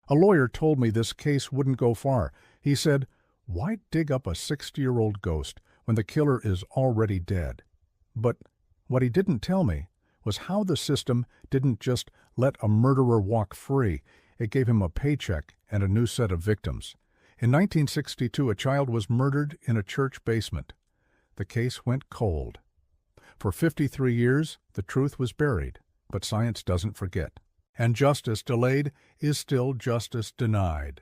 A lawyer told me this case wouldn't go far. He said, "Why dig up a 60-year-old ghost when the killer is already dead?" But what he didn't tell me was how the system didn't just let a murderer walk free. It gave him a paycheck and a new set of victims. In 1962, a child was murdered in a church basement. The case went cold. For 53 years, the truth was buried, but science doesn't forget. And justice delayed is still justice denied.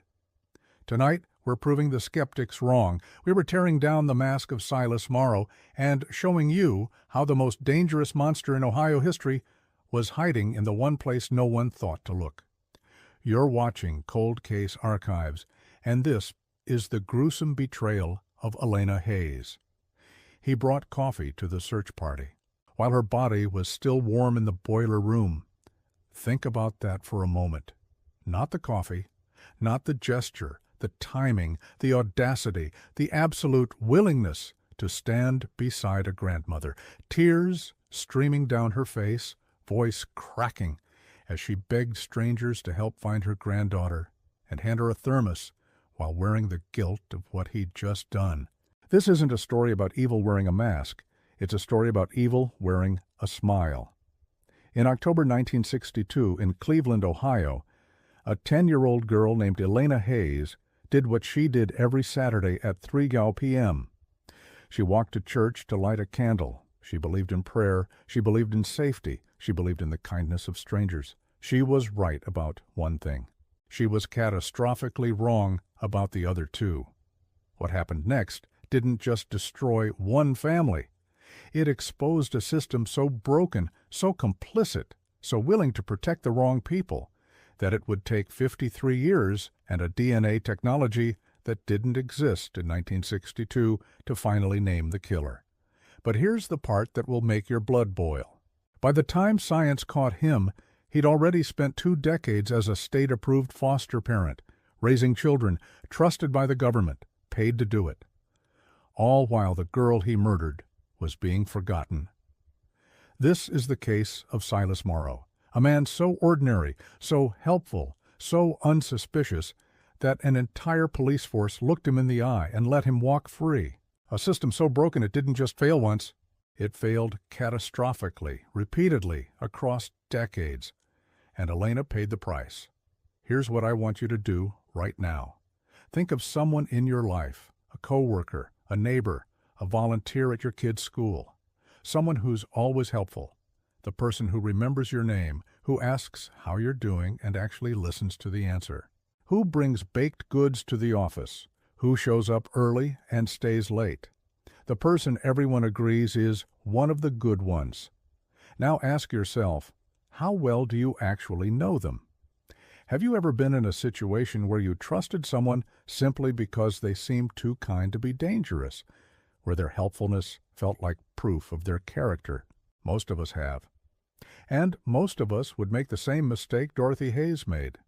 Tonight, we're proving the skeptics wrong. We were tearing down the mask of Silas Morrow and showing you how the most dangerous monster in Ohio history was hiding in the one place no one thought to look. You're watching Cold Case Archives, and this is the gruesome betrayal of Elena Hayes. He brought coffee to the search party, while her body was still warm in the boiler room. Think about that for a moment. Not the coffee, not the gesture, the timing, the audacity, the absolute willingness to stand beside a grandmother, tears streaming down her face, voice cracking as she begged strangers to help find her granddaughter and hand her a thermos while wearing the guilt of what he'd just done. This isn't a story about evil wearing a mask. It's a story about evil wearing a smile. In October 1962, in Cleveland, Ohio, a 10-year-old girl named Elena Hayes did what she did every Saturday at 3 p.m. She walked to church to light a candle. She believed in prayer. She believed in safety. She believed in the kindness of strangers. She was right about one thing. She was catastrophically wrong about the other two. What happened next didn't just destroy one family. It exposed a system so broken, so complicit, so willing to protect the wrong people, that it would take 53 years and a DNA technology that didn't exist in 1962 to finally name the killer. But here's the part that will make your blood boil. By the time science caught him, he'd already spent 2 decades as a state-approved foster parent, raising children, trusted by the government, paid to do it. All while the girl he murdered was being forgotten. This is the case of Silas Morrow, a man so ordinary, so helpful, so unsuspicious, that an entire police force looked him in the eye and let him walk free. A system so broken it didn't just fail once, it failed catastrophically, repeatedly, across decades. And Elena paid the price. Here's what I want you to do right now. Think of someone in your life, a coworker, a neighbor, a volunteer at your kid's school, someone who's always helpful, the person who remembers your name, who asks how you're doing and actually listens to the answer. Who brings baked goods to the office? Who shows up early and stays late? The person everyone agrees is one of the good ones. Now ask yourself, how well do you actually know them? Have you ever been in a situation where you trusted someone simply because they seemed too kind to be dangerous, where their helpfulness felt like proof of their character? Most of us have. And most of us would make the same mistake Dorothy Hayes made.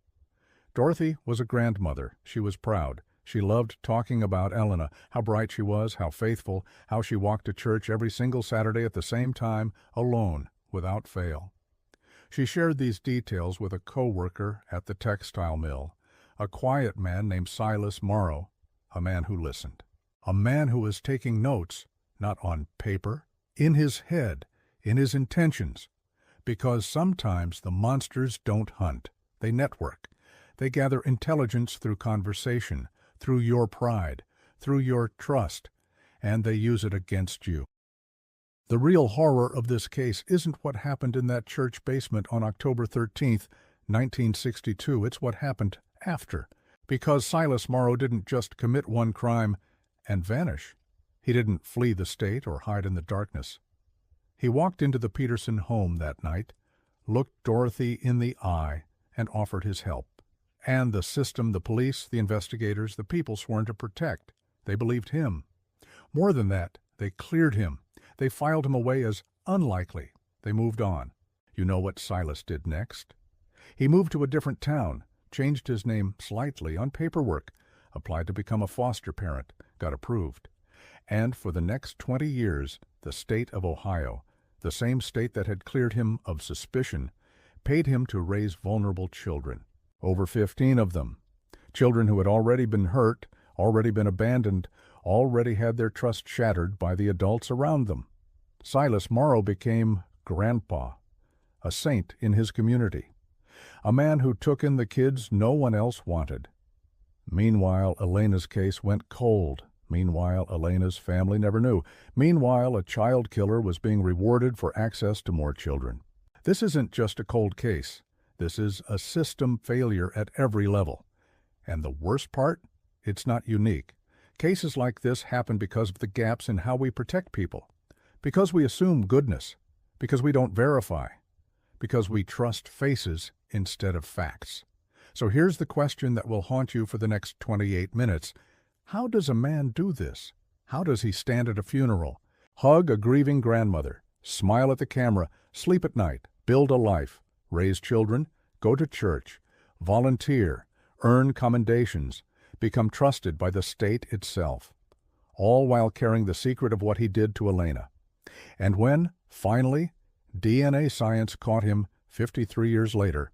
Dorothy was a grandmother. She was proud. She loved talking about Elena, how bright she was, how faithful, how she walked to church every single Saturday at the same time, alone, without fail. She shared these details with a co-worker at the textile mill, a quiet man named Silas Morrow, a man who listened. A man who was taking notes, not on paper, in his head, in his intentions. Because sometimes the monsters don't hunt, they network. They gather intelligence through conversation, through your pride, through your trust, and they use it against you. The real horror of this case isn't what happened in that church basement on October 13th, 1962. It's what happened after. Because Silas Morrow didn't just commit one crime and vanish. He didn't flee the state or hide in the darkness. He walked into the Peterson home that night, looked Dorothy in the eye, and offered his help. And the system, the police, the investigators, the people sworn to protect, they believed him. More than that, they cleared him. They filed him away as unlikely. They moved on. You know what Silas did next? He moved to a different town, changed his name slightly on paperwork, applied to become a foster parent, got approved. And for the next 20 years, the state of Ohio, the same state that had cleared him of suspicion, paid him to raise vulnerable children. over 15 of them. Children who had already been hurt, already been abandoned, already had their trust shattered by the adults around them. Silas Morrow became Grandpa, a saint in his community, a man who took in the kids no one else wanted. Meanwhile, Elena's case went cold. Meanwhile, Elena's family never knew. Meanwhile, a child killer was being rewarded for access to more children. This isn't just a cold case. This is a system failure at every level. And the worst part? It's not unique. Cases like this happen because of the gaps in how we protect people, because we assume goodness, because we don't verify, because we trust faces instead of facts. So here's the question that will haunt you for the next 28 minutes. How does a man do this? How does he stand at a funeral, hug a grieving grandmother, smile at the camera, sleep at night, build a life, raise children, go to church, volunteer, earn commendations, become trusted by the state itself, all while carrying the secret of what he did to Elena? And when, finally, DNA science caught him 53 years later,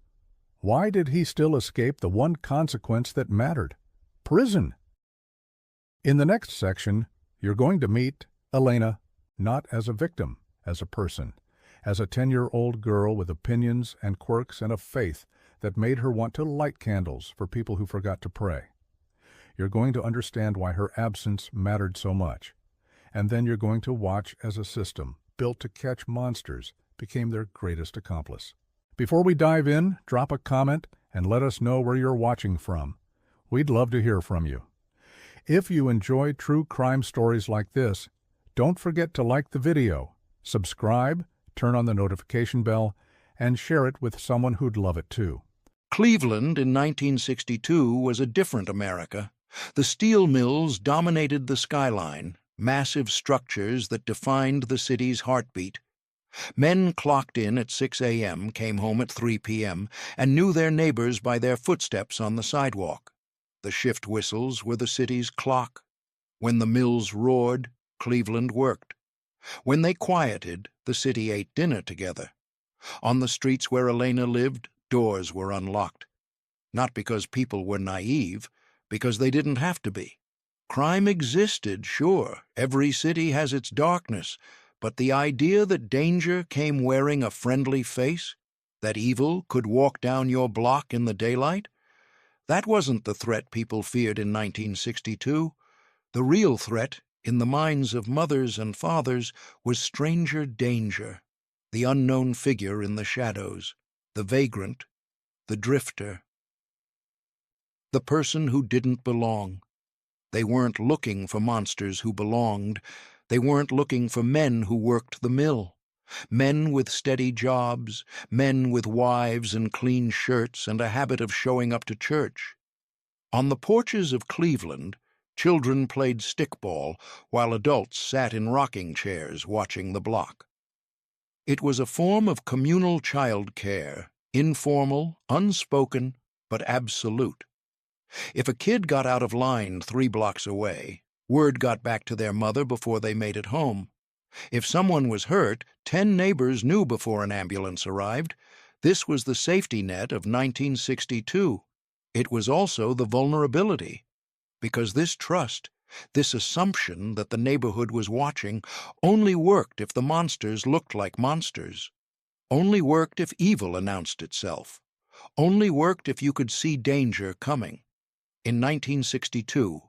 why did he still escape the one consequence that mattered? Prison! In the next section, you're going to meet Elena, not as a victim, as a person, as a 10-year-old girl with opinions and quirks and a faith that made her want to light candles for people who forgot to pray. You're going to understand why her absence mattered so much. And then you're going to watch as a system, built to catch monsters, became their greatest accomplice. Before we dive in, drop a comment and let us know where you're watching from. We'd love to hear from you. If you enjoy true crime stories like this, don't forget to like the video, subscribe, turn on the notification bell, and share it with someone who'd love it too. Cleveland in 1962 was a different America. The steel mills dominated the skyline, massive structures that defined the city's heartbeat. Men clocked in at 6 a.m., came home at 3 p.m., and knew their neighbors by their footsteps on the sidewalk. The shift whistles were the city's clock. When the mills roared, Cleveland worked. When they quieted, the city ate dinner together. On the streets where Elena lived, doors were unlocked. Not because people were naive, because they didn't have to be. Crime existed, sure. Every city has its darkness. But the idea that danger came wearing a friendly face, that evil could walk down your block in the daylight, that wasn't the threat people feared in 1962. The real threat, in the minds of mothers and fathers, was stranger danger, the unknown figure in the shadows, the vagrant, the drifter, the person who didn't belong. They weren't looking for monsters who belonged. They weren't looking for men who worked the mill. Men with steady jobs, men with wives and clean shirts and a habit of showing up to church. On the porches of Cleveland, children played stickball while adults sat in rocking chairs watching the block. It was a form of communal child care, informal, unspoken, but absolute. If a kid got out of line 3 blocks away, word got back to their mother before they made it home. If someone was hurt, 10 neighbors knew before an ambulance arrived. This was the safety net of 1962. It was also the vulnerability, because this trust, this assumption that the neighborhood was watching, only worked if the monsters looked like monsters, only worked if evil announced itself, only worked if you could see danger coming. In 1962,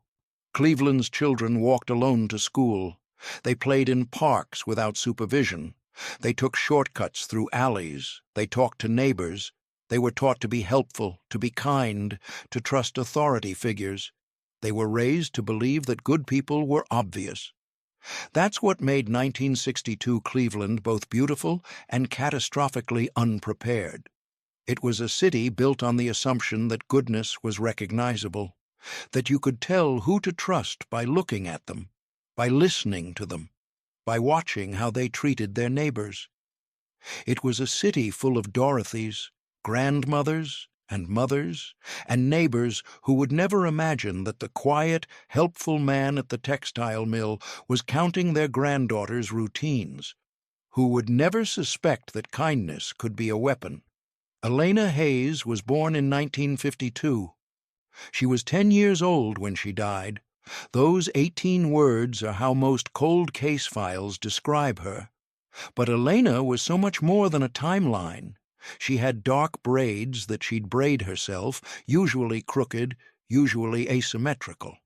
Cleveland's children walked alone to school. They played in parks without supervision. They took shortcuts through alleys. They talked to neighbors. They were taught to be helpful, to be kind, to trust authority figures. They were raised to believe that good people were obvious. That's what made 1962 Cleveland both beautiful and catastrophically unprepared. It was a city built on the assumption that goodness was recognizable, that you could tell who to trust by looking at them, by listening to them, by watching how they treated their neighbors. It was a city full of Dorothys, grandmothers and mothers, and neighbors who would never imagine that the quiet, helpful man at the textile mill was counting their granddaughter's routines, who would never suspect that kindness could be a weapon, Elena Hayes was born in 1952. She was 10 years old when she died. Those 18 words are how most cold case files describe her. But Elena was so much more than a timeline. She had dark braids that she'd braid herself, usually crooked, usually asymmetrical.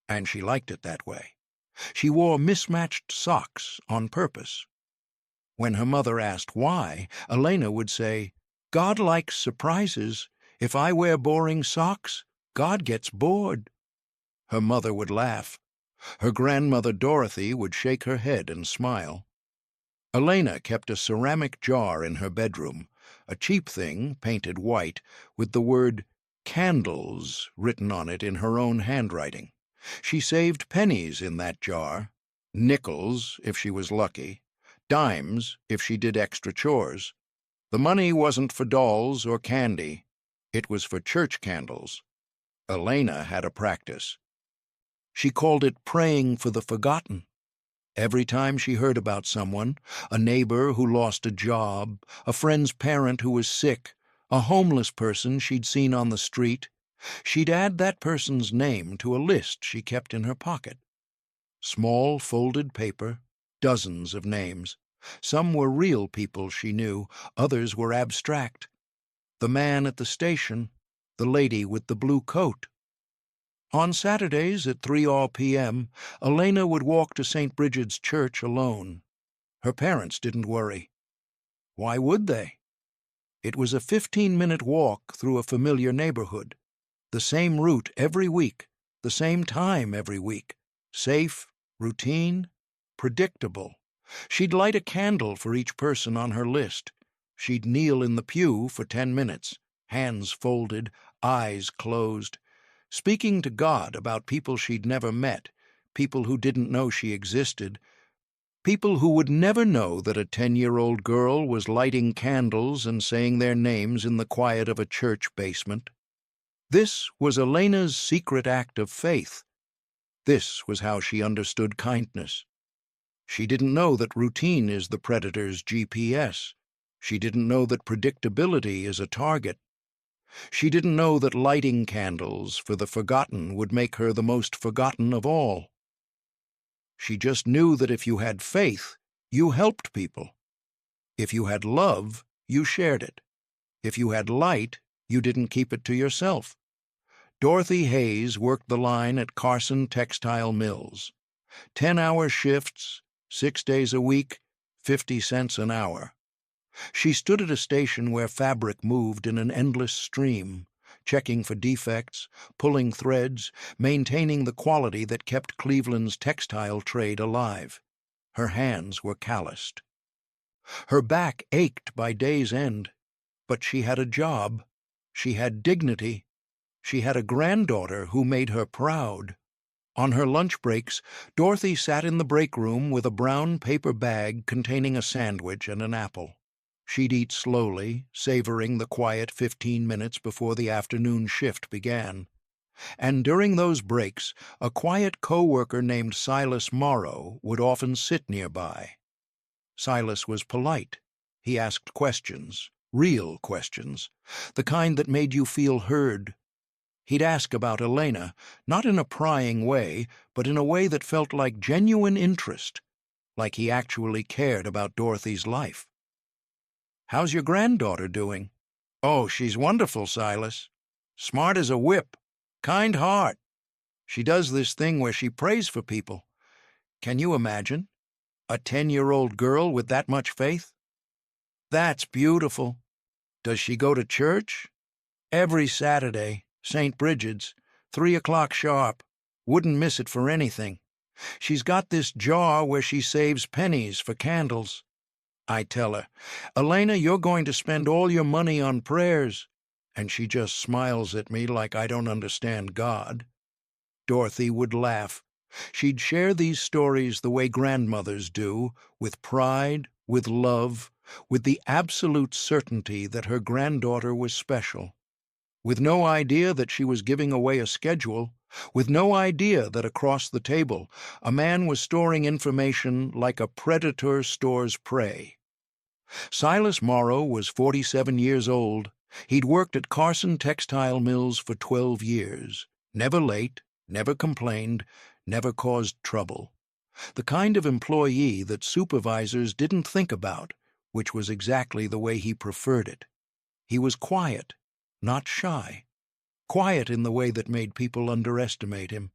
And she liked it that way. She wore mismatched socks on purpose. When her mother asked why, Elena would say, "God likes surprises. If I wear boring socks, God gets bored." Her mother would laugh. Her grandmother Dorothy would shake her head and smile. Elena kept a ceramic jar in her bedroom, a cheap thing painted white with the word "candles" written on it in her own handwriting. She saved pennies in that jar, nickels if she was lucky, dimes if she did extra chores. The money wasn't for dolls or candy. It was for church candles. Elena had a practice. She called it praying for the forgotten. Every time she heard about someone, a neighbor who lost a job, a friend's parent who was sick, a homeless person she'd seen on the street, she'd add that person's name to a list she kept in her pocket. Small folded paper, dozens of names. Some were real people she knew, others were abstract. The man at the station, the lady with the blue coat. On Saturdays at 3 p.m., Elena would walk to St. Bridget's Church alone. Her parents didn't worry. Why would they? It was a 15-minute walk through a familiar neighborhood. The same route every week, the same time every week. Safe, routine, predictable. She'd light a candle for each person on her list. She'd kneel in the pew for 10 minutes, hands folded, eyes closed, speaking to God about people she'd never met, people who didn't know she existed, people who would never know that a 10-year-old girl was lighting candles and saying their names in the quiet of a church basement. This was Elena's secret act of faith. This was how she understood kindness. She didn't know that routine is the predator's GPS. She didn't know that predictability is a target. She didn't know that lighting candles for the forgotten would make her the most forgotten of all. She just knew that if you had faith, you helped people. If you had love, you shared it. If you had light, you didn't keep it to yourself. Dorothy Hayes worked the line at Carson Textile Mills. 10-hour shifts, 6 days a week, 50 cents an hour. She stood at a station where fabric moved in an endless stream, checking for defects, pulling threads, maintaining the quality that kept Cleveland's textile trade alive. Her hands were calloused. Her back ached by day's end, but she had a job. She had dignity. She had a granddaughter who made her proud. On her lunch breaks, Dorothy sat in the break room with a brown paper bag containing a sandwich and an apple. She'd eat slowly, savoring the quiet 15 minutes before the afternoon shift began. And during those breaks, a quiet co-worker named Silas Morrow would often sit nearby. Silas was polite. He asked questions, real questions, the kind that made you feel heard. He'd ask about Elena, not in a prying way, but in a way that felt like genuine interest, like he actually cared about Dorothy's life. "How's your granddaughter doing?" "Oh, she's wonderful, Silas. Smart as a whip. Kind heart. She does this thing where she prays for people. Can you imagine? A 10-year-old girl with that much faith?" "That's beautiful. Does she go to church?" "Every Saturday, St. Bridget's, 3 o'clock sharp. Wouldn't miss it for anything. She's got this jar where she saves pennies for candles. I tell her, 'Elena, you're going to spend all your money on prayers,' and she just smiles at me like I don't understand God." Dorothy would laugh. She'd share these stories the way grandmothers do, with pride, with love, with the absolute certainty that her granddaughter was special. With no idea that she was giving away a schedule, with no idea that across the table a man was storing information like a predator stores prey. Silas Morrow was 47 years old, He'd worked at Carson Textile Mills for 12 years, never late, never complained, never caused trouble. The kind of employee that supervisors didn't think about, which was exactly the way he preferred it. He was quiet, not shy. Quiet in the way that made people underestimate him,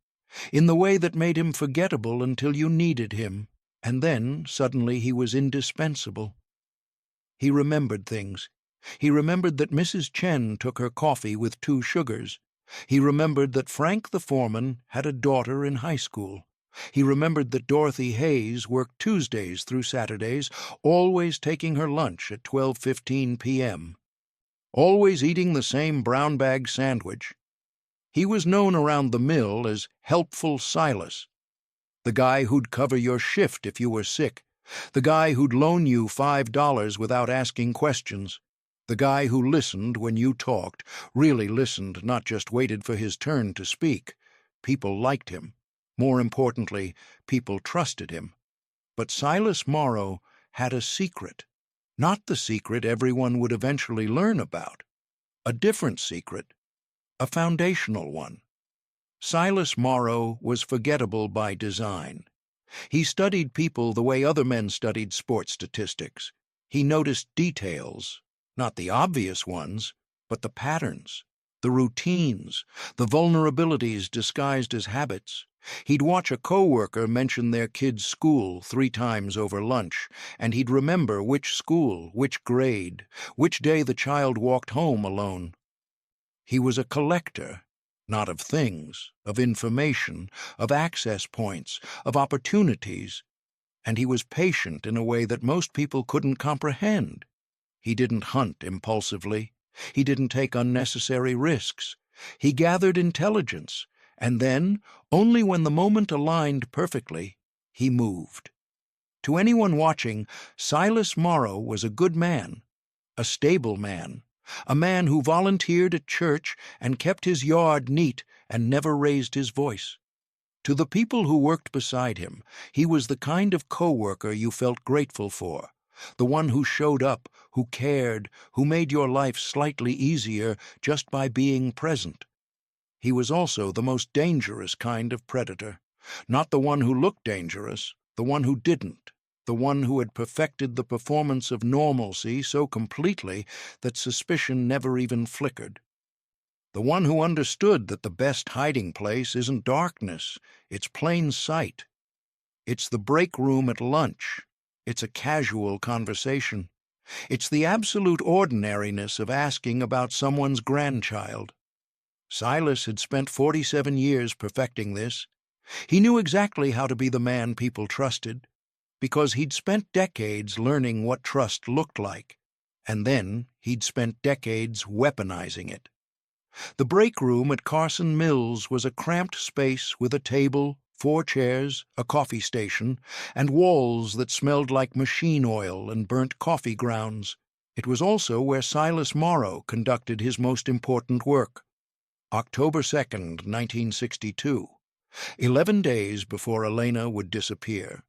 in the way that made him forgettable until you needed him, and then suddenly he was indispensable. He remembered things. He remembered that Mrs. Chen took her coffee with 2 sugars. He remembered that Frank the foreman had a daughter in high school. He remembered that Dorothy Hayes worked Tuesdays through Saturdays, always taking her lunch at 12:15 p.m., always eating the same brown bag sandwich. He was known around the mill as Helpful Silas, the guy who'd cover your shift if you were sick, the guy who'd loan you $5 without asking questions, the guy who listened when you talked, really listened, not just waited for his turn to speak. People liked him. More importantly, people trusted him. But Silas Morrow had a secret. Not the secret everyone would eventually learn about. A different secret. A foundational one. Silas Morrow was forgettable by design. He studied people the way other men studied sports statistics. He noticed details, not the obvious ones, but the patterns, the routines, the vulnerabilities disguised as habits. He'd watch a coworker mention their kid's school 3 times over lunch, and he'd remember which school, which grade, which day the child walked home alone. He was a collector, not of things, of information, of access points, of opportunities, and he was patient in a way that most people couldn't comprehend. He didn't hunt impulsively. He didn't take unnecessary risks. He gathered intelligence, and then, only when the moment aligned perfectly, he moved. To anyone watching, Silas Morrow was a good man, a stable man, a man who volunteered at church and kept his yard neat and never raised his voice. To the people who worked beside him, he was the kind of coworker you felt grateful for, the one who showed up, who cared, who made your life slightly easier just by being present. He was also the most dangerous kind of predator, not the one who looked dangerous, the one who didn't, the one who had perfected the performance of normalcy so completely that suspicion never even flickered. The one who understood that the best hiding place isn't darkness, it's plain sight. It's the break room at lunch. It's a casual conversation. It's the absolute ordinariness of asking about someone's grandchild. Silas had spent 47 years perfecting this. He knew exactly how to be the man people trusted, because he'd spent decades learning what trust looked like, and then he'd spent decades weaponizing it. The break room at Carson Mills was a cramped space with a table, 4 chairs, a coffee station, and walls that smelled like machine oil and burnt coffee grounds. It was also where Silas Morrow conducted his most important work. October 2nd, 1962, 11 days before Elena would disappear.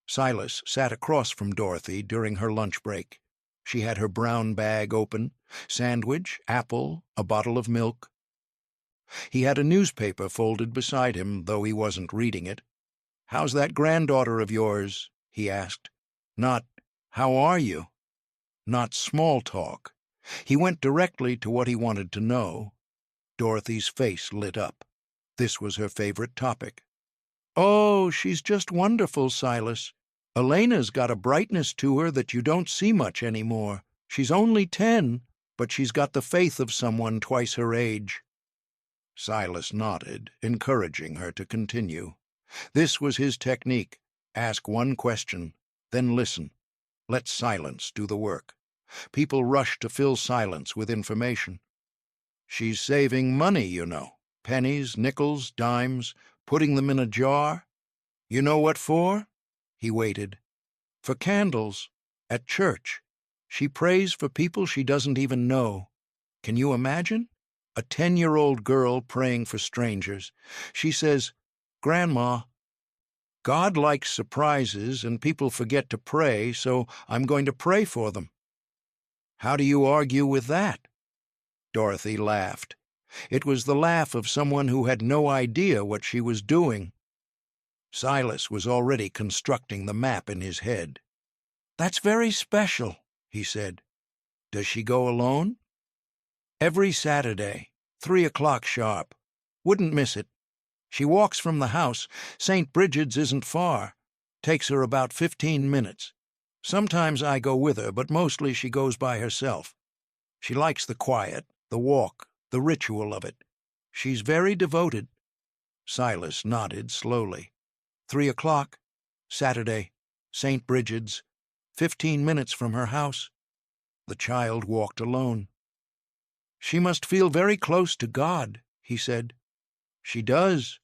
Silas sat across from Dorothy during her lunch break. She had her brown bag open, sandwich, apple, a bottle of milk. He had a newspaper folded beside him, though he wasn't reading it. "How's that granddaughter of yours?" he asked. Not, "How are you?" Not small talk. He went directly to what he wanted to know. Dorothy's face lit up. This was her favorite topic. "Oh, she's just wonderful, Silas. Elena's got a brightness to her that you don't see much anymore. She's only 10, but she's got the faith of someone twice her age." Silas nodded, encouraging her to continue. This was his technique. Ask one question, then listen. Let silence do the work. People rush to fill silence with information. "She's saving money, you know. Pennies, nickels, dimes, putting them in a jar. You know what for?" He waited. "For candles. At church. She prays for people she doesn't even know. Can you imagine? A 10-year-old girl praying for strangers. She says, 'Grandma, God likes surprises and people forget to pray, so I'm going to pray for them.' How do you argue with that?" Dorothy laughed. It was the laugh of someone who had no idea what she was doing. Silas was already constructing the map in his head. "That's very special," he said. "Does she go alone?" "Every Saturday, 3 o'clock sharp. Wouldn't miss it. She walks from the house. St. Bridget's isn't far. Takes her about 15 minutes. Sometimes I go with her, but mostly she goes by herself. She likes the quiet, the walk, the ritual of it. She's very devoted." Silas nodded slowly. 3 o'clock, Saturday, St. Bridget's, 15 minutes from her house. The child walked alone. "She must feel very close to God," he said. "She does.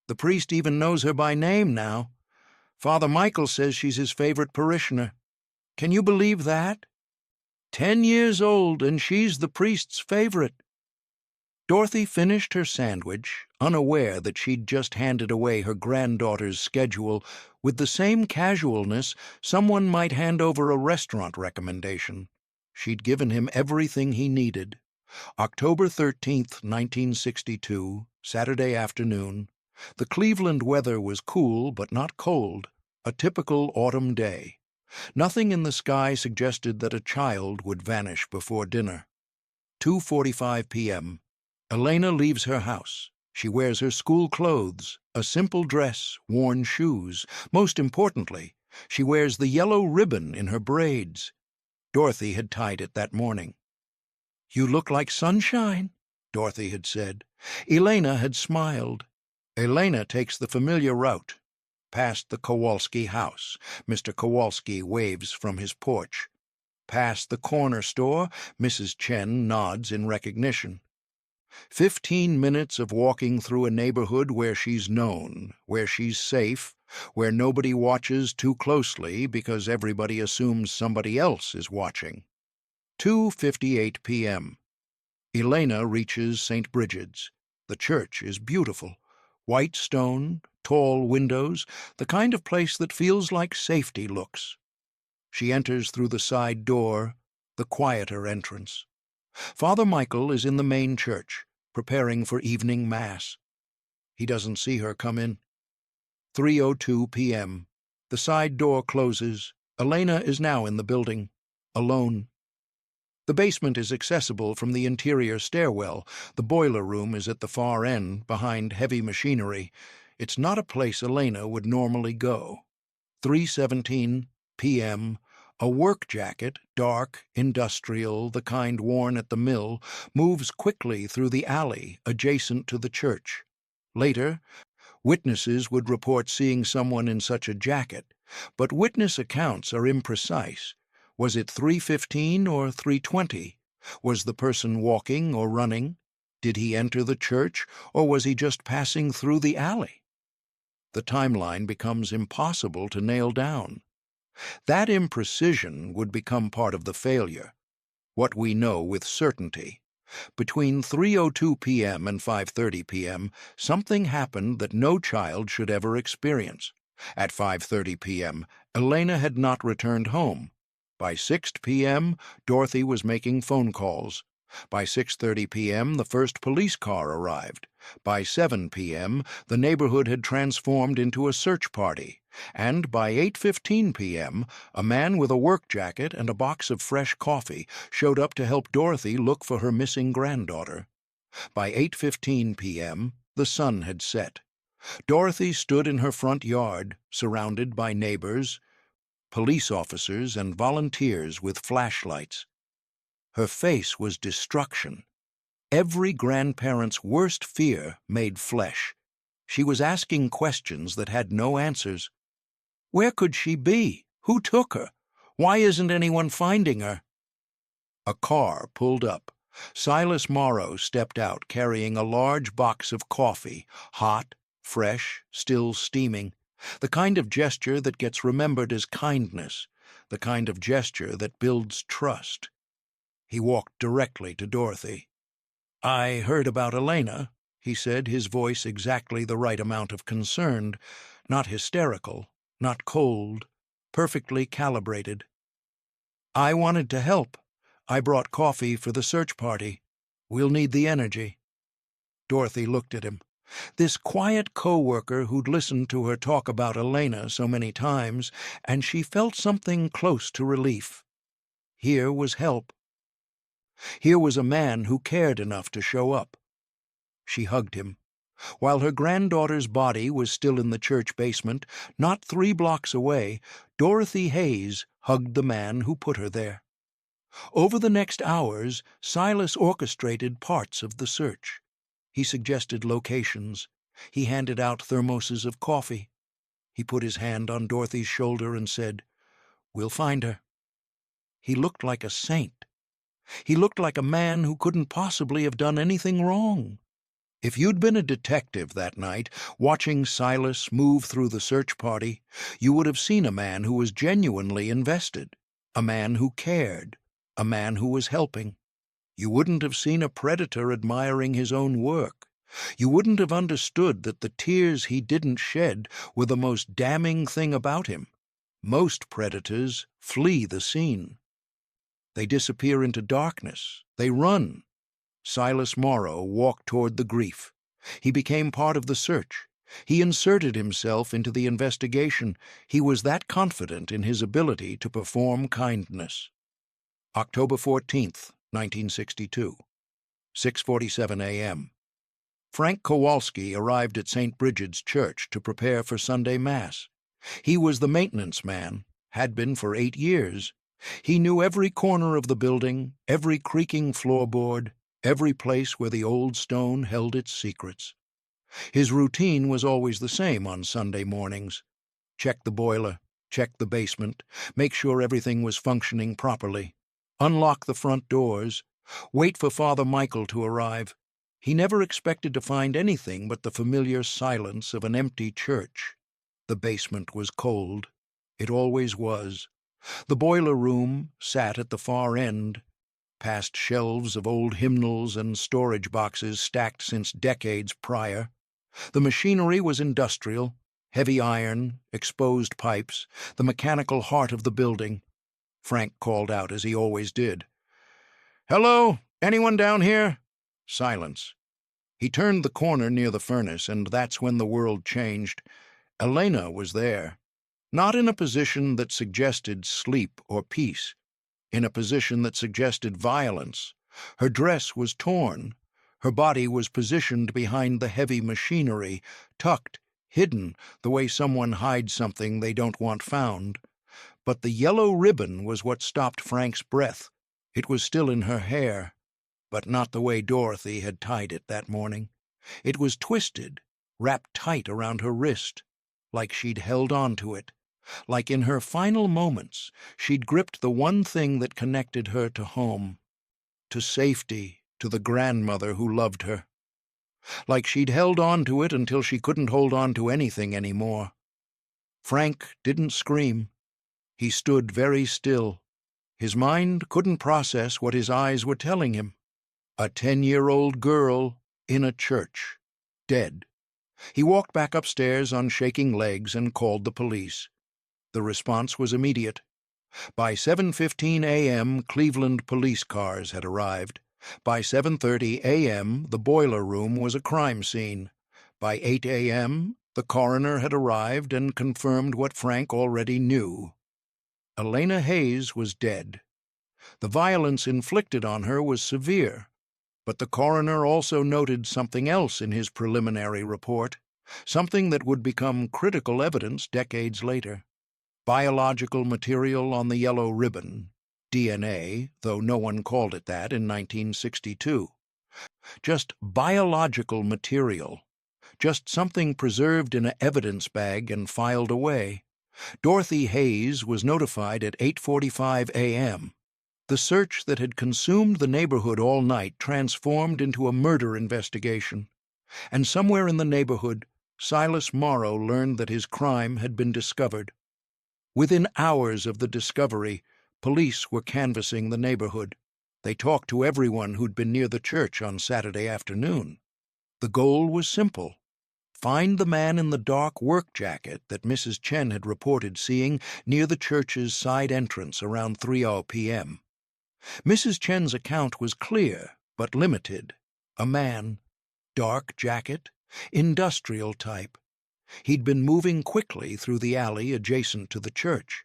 The priest even knows her by name now. Father Michael says she's his favorite parishioner. Can you believe that? 10 years old, and she's the priest's favorite." Dorothy finished her sandwich, unaware that she'd just handed away her granddaughter's schedule with the same casualness someone might hand over a restaurant recommendation. She'd given him everything he needed. October 13th, 1962, Saturday afternoon. The Cleveland weather was cool but not cold, a typical autumn day. Nothing in the sky suggested that a child would vanish before dinner. 2:45 p.m. Elena leaves her house. She wears her school clothes, a simple dress, worn shoes. Most importantly, she wears the yellow ribbon in her braids. Dorothy had tied it that morning. "You look like sunshine," Dorothy had said. Elena had smiled. Elena takes the familiar route. Past the Kowalski house. Mr. Kowalski waves from his porch. Past the corner store, Mrs. Chen nods in recognition. 15 minutes of walking through a neighborhood where she's known, where she's safe, where nobody watches too closely because everybody assumes somebody else is watching. 2:58 p.m. Elena reaches St. Bridget's. The church is beautiful. White stone, tall windows, the kind of place that feels like safety looks. She enters through the side door, the quieter entrance. Father Michael is in the main church, preparing for evening mass. He doesn't see her come in. 3:02 p.m. The side door closes. Elena is now in the building, alone. The basement is accessible from the interior stairwell. The boiler room is at the far end, behind heavy machinery. It's not a place Elena would normally go. 3:17 p.m. A work jacket, dark, industrial, the kind worn at the mill, moves quickly through the alley adjacent to the church. Later, witnesses would report seeing someone in such a jacket, but witness accounts are imprecise. Was it 3:15 or 3:20? Was the person walking or running? Did he enter the church, or was he just passing through the alley? The timeline becomes impossible to nail down. That imprecision would become part of the failure. What we know with certainty. Between 3:02 p.m. and 5:30 p.m., something happened that no child should ever experience. At 5:30 p.m., Elena had not returned home. By 6 p.m., Dorothy was making phone calls. By 6:30 p.m., the first police car arrived. By 7 p.m., the neighborhood had transformed into a search party. And by 8:15 p.m., a man with a work jacket and a box of fresh coffee showed up to help Dorothy look for her missing granddaughter. By 8:15 p.m., the sun had set. Dorothy stood in her front yard, surrounded by neighbors, police officers, and volunteers with flashlights. Her face was destruction. Every grandparent's worst fear made flesh. She was asking questions that had no answers. Where could she be? Who took her? Why isn't anyone finding her? A car pulled up. Silas Morrow stepped out carrying a large box of coffee, hot, fresh, still steaming. The kind of gesture that gets remembered as kindness, the kind of gesture that builds trust. He walked directly to Dorothy. "I heard about Elena," he said, his voice exactly the right amount of concerned, not hysterical, not cold, perfectly calibrated. "I wanted to help. I brought coffee for the search party. We'll need the energy." Dorothy looked at him. This quiet co-worker who'd listened to her talk about Elena so many times, and she felt something close to relief. Here was help. Here was a man who cared enough to show up. She hugged him. While her granddaughter's body was still in the church basement, not 3 blocks away, Dorothy Hayes hugged the man who put her there. Over the next hours, Silas orchestrated parts of the search. He suggested locations. He handed out thermoses of coffee. He put his hand on Dorothy's shoulder and said, "We'll find her." He looked like a saint. He looked like a man who couldn't possibly have done anything wrong. If you'd been a detective that night, watching Silas move through the search party, you would have seen a man who was genuinely invested, a man who cared, a man who was helping. You wouldn't have seen a predator admiring his own work. You wouldn't have understood that the tears he didn't shed were the most damning thing about him. Most predators flee the scene. They disappear into darkness. They run. Silas Morrow walked toward the grief. He became part of the search. He inserted himself into the investigation. He was that confident in his ability to perform kindness. October 14th, 1962, 6:47 a.m. Frank Kowalski arrived at St. Bridget's Church to prepare for Sunday Mass. He was the maintenance man, had been for 8 years. He knew every corner of the building, every creaking floorboard, every place where the old stone held its secrets. His routine was always the same on Sunday mornings. Check the boiler, check the basement, make sure everything was functioning properly, unlock the front doors, wait for Father Michael to arrive. He never expected to find anything but the familiar silence of an empty church. The basement was cold. It always was. The boiler room sat at the far end, past shelves of old hymnals and storage boxes stacked since decades prior. The machinery was industrial, heavy iron, exposed pipes, the mechanical heart of the building. Frank called out as he always did. "Hello, anyone down here?" Silence. He turned the corner near the furnace, and that's when the world changed. Elena was there, not in a position that suggested sleep or peace, in a position that suggested violence. Her dress was torn. Her body was positioned behind the heavy machinery, tucked, hidden, the way someone hides something they don't want found. But the yellow ribbon was what stopped Frank's breath. It was still in her hair, but not the way Dorothy had tied it that morning. It was twisted, wrapped tight around her wrist, like she'd held on to it. Like in her final moments, she'd gripped the one thing that connected her to home, to safety, to the grandmother who loved her. Like she'd held on to it until she couldn't hold on to anything anymore. Frank didn't scream. He stood very still. His mind couldn't process what his eyes were telling him. A 10-year-old girl in a church, dead. He walked back upstairs on shaking legs and called the police. The response was immediate. By 7:15 a.m., Cleveland police cars had arrived. By 7:30 a.m., the boiler room was a crime scene. By 8 a.m., the coroner had arrived and confirmed what Frank already knew. Elena Hayes was dead. The violence inflicted on her was severe, but the coroner also noted something else in his preliminary report, something that would become critical evidence decades later. Biological material on the yellow ribbon, DNA, though no one called it that in 1962. Just biological material, just something preserved in an evidence bag and filed away. Dorothy Hayes was notified at 8:45 a.m. The search that had consumed the neighborhood all night transformed into a murder investigation. And somewhere in the neighborhood, Silas Morrow learned that his crime had been discovered. Within hours of the discovery, police were canvassing the neighborhood. They talked to everyone who'd been near the church on Saturday afternoon. The goal was simple. Find the man in the dark work jacket that Mrs. Chen had reported seeing near the church's side entrance around 3:00 p.m. Mrs. Chen's account was clear, but limited. A man, dark jacket, industrial type. He'd been moving quickly through the alley adjacent to the church.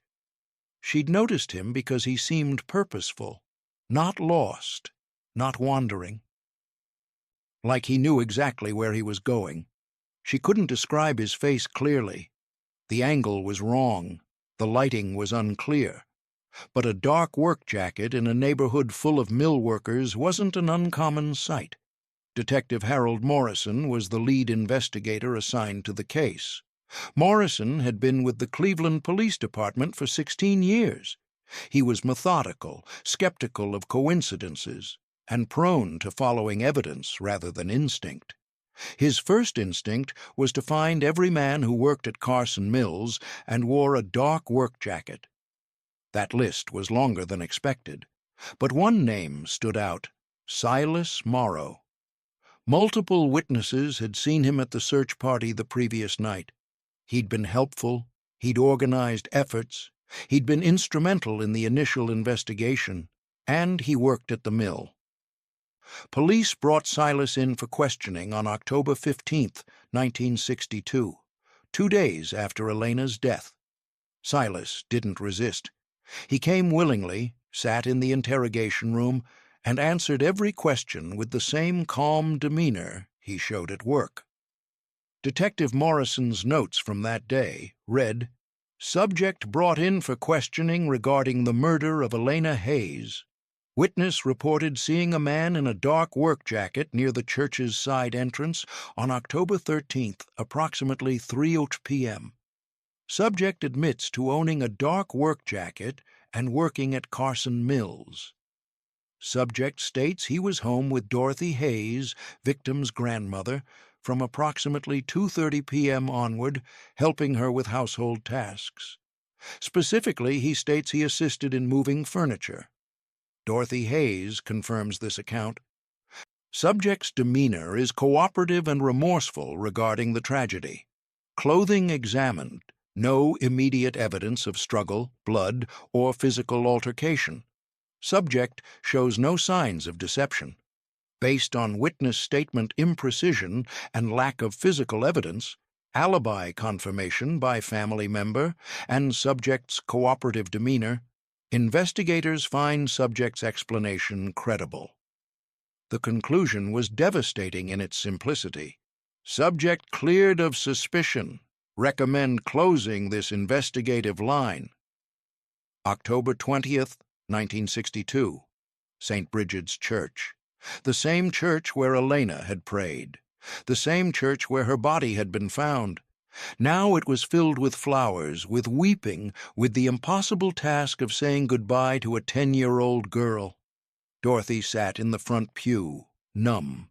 She'd noticed him because he seemed purposeful, not lost, not wandering. Like he knew exactly where he was going. She couldn't describe his face clearly. The angle was wrong, the lighting was unclear. But a dark work jacket in a neighborhood full of mill workers wasn't an uncommon sight. Detective Harold Morrison was the lead investigator assigned to the case. Morrison had been with the Cleveland Police Department for 16 years. He was methodical, skeptical of coincidences, and prone to following evidence rather than instinct. His first instinct was to find every man who worked at Carson Mills and wore a dark work jacket. That list was longer than expected, but one name stood out: Silas Morrow. Multiple witnesses had seen him at the search party the previous night. He'd been helpful, he'd organized efforts, he'd been instrumental in the initial investigation, and he worked at the mill. Police brought Silas in for questioning on October 15, 1962, 2 days after Elena's death. Silas didn't resist. He came willingly, sat in the interrogation room, and answered every question with the same calm demeanor he showed at work. Detective Morrison's notes from that day read, "Subject brought in for questioning regarding the murder of Elena Hayes. Witness reported seeing a man in a dark work jacket near the church's side entrance on October 13th, approximately 3:00 p.m. Subject admits to owning a dark work jacket and working at Carson Mills. Subject states he was home with Dorothy Hayes, victim's grandmother, from approximately 2:30 p.m. onward, helping her with household tasks. Specifically, he states he assisted in moving furniture. Dorothy Hayes confirms this account. Subject's demeanor is cooperative and remorseful regarding the tragedy. Clothing examined. No immediate evidence of struggle, blood, or physical altercation. Subject shows no signs of deception. Based on witness statement imprecision and lack of physical evidence, alibi confirmation by family member, and subject's cooperative demeanor, investigators find subject's explanation credible. The conclusion was devastating in its simplicity. Subject cleared of suspicion. Recommend closing this investigative line. October 20th, 1962, St. Bridget's Church. The same church where Elena had prayed. The same church where her body had been found. Now it was filled with flowers, with weeping, with the impossible task of saying goodbye to a 10-year-old girl. Dorothy sat in the front pew, numb.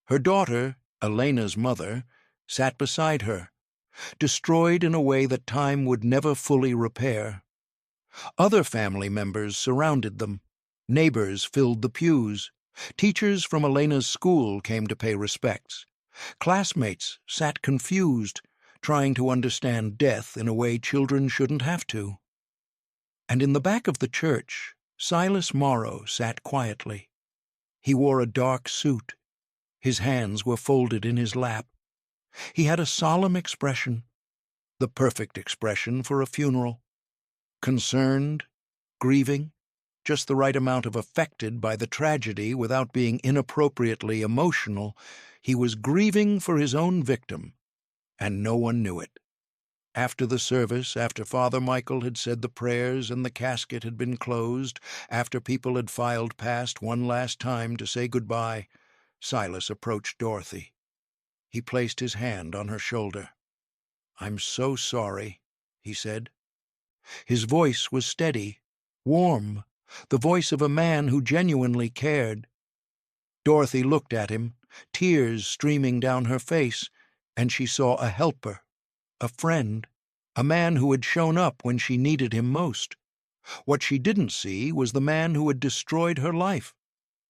Her daughter, Elena's mother, sat beside her, destroyed in a way that time would never fully repair. Other family members surrounded them. Neighbors filled the pews. Teachers from Elena's school came to pay respects. Classmates sat confused, trying to understand death in a way children shouldn't have to. And in the back of the church, Silas Morrow sat quietly. He wore a dark suit. His hands were folded in his lap. He had a solemn expression, the perfect expression for a funeral. Concerned, grieving, just the right amount of affected by the tragedy without being inappropriately emotional. He was grieving for his own victim, and no one knew it. After the service, after Father Michael had said the prayers and the casket had been closed, after people had filed past one last time to say goodbye, Silas approached Dorothy. He placed his hand on her shoulder. "I'm so sorry," he said. His voice was steady, warm, the voice of a man who genuinely cared. Dorothy looked at him, tears streaming down her face, and she saw a helper, a friend, a man who had shown up when she needed him most. What she didn't see was the man who had destroyed her life.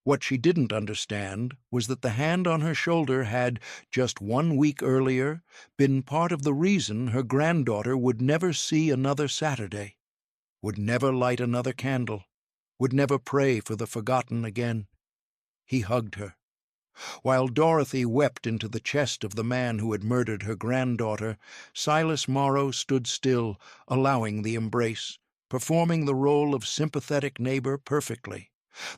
What she didn't understand was that the hand on her shoulder had, just 1 week earlier, been part of the reason her granddaughter would never see another Saturday, would never light another candle. would never pray for the forgotten again. He hugged her. While Dorothy wept into the chest of the man who had murdered her granddaughter, Silas Morrow stood still, allowing the embrace, performing the role of sympathetic neighbor perfectly.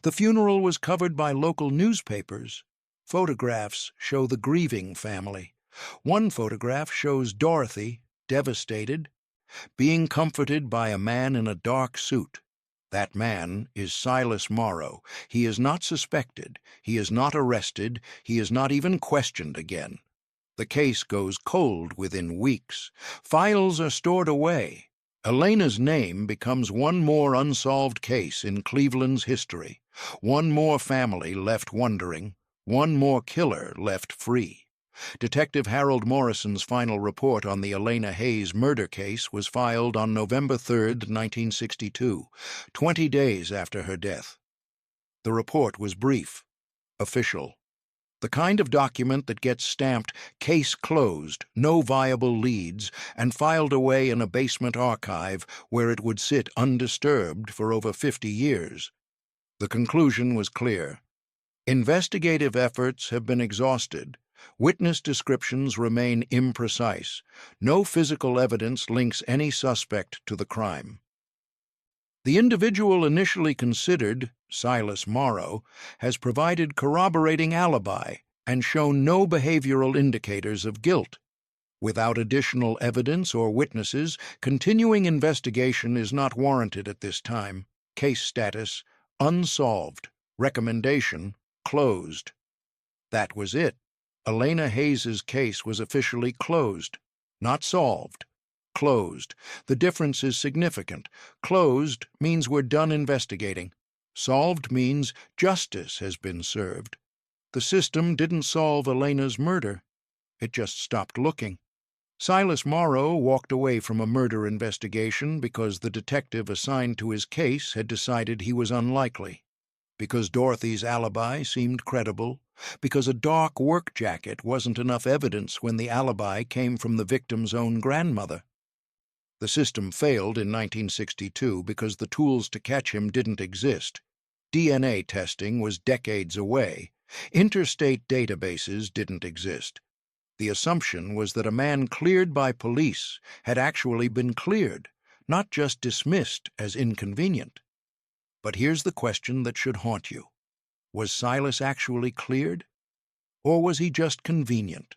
The funeral was covered by local newspapers. Photographs show the grieving family. One photograph shows Dorothy, devastated, being comforted by a man in a dark suit. That man is Silas Morrow. He is not suspected. He is not arrested. He is not even questioned again. The case goes cold within weeks. Files are stored away. Elena's name becomes one more unsolved case in Cleveland's history. One more family left wondering. One more killer left free. Detective Harold Morrison's final report on the Elena Hayes murder case was filed on November 3, 1962, 20 days after her death. The report was brief, official. The kind of document that gets stamped "case closed, no viable leads," and filed away in a basement archive where it would sit undisturbed for over 50 years. The conclusion was clear. Investigative efforts have been exhausted. Witness descriptions remain imprecise. No physical evidence links any suspect to the crime. The individual initially considered, Silas Morrow, has provided corroborating alibi and shown no behavioral indicators of guilt. Without additional evidence or witnesses, continuing investigation is not warranted at this time. Case status: unsolved. Recommendation: closed. That was it. Elena Hayes's case was officially closed. Not solved. Closed. The difference is significant. Closed means we're done investigating. Solved means justice has been served. The system didn't solve Elena's murder. It just stopped looking. Silas Morrow walked away from a murder investigation because the detective assigned to his case had decided he was unlikely. Because Dorothy's alibi seemed credible, because a dark work jacket wasn't enough evidence when the alibi came from the victim's own grandmother. The system failed in 1962 because the tools to catch him didn't exist. DNA testing was decades away. Interstate databases didn't exist. The assumption was that a man cleared by police had actually been cleared, not just dismissed as inconvenient. But here's the question that should haunt you. Was Silas actually cleared? Or was he just convenient?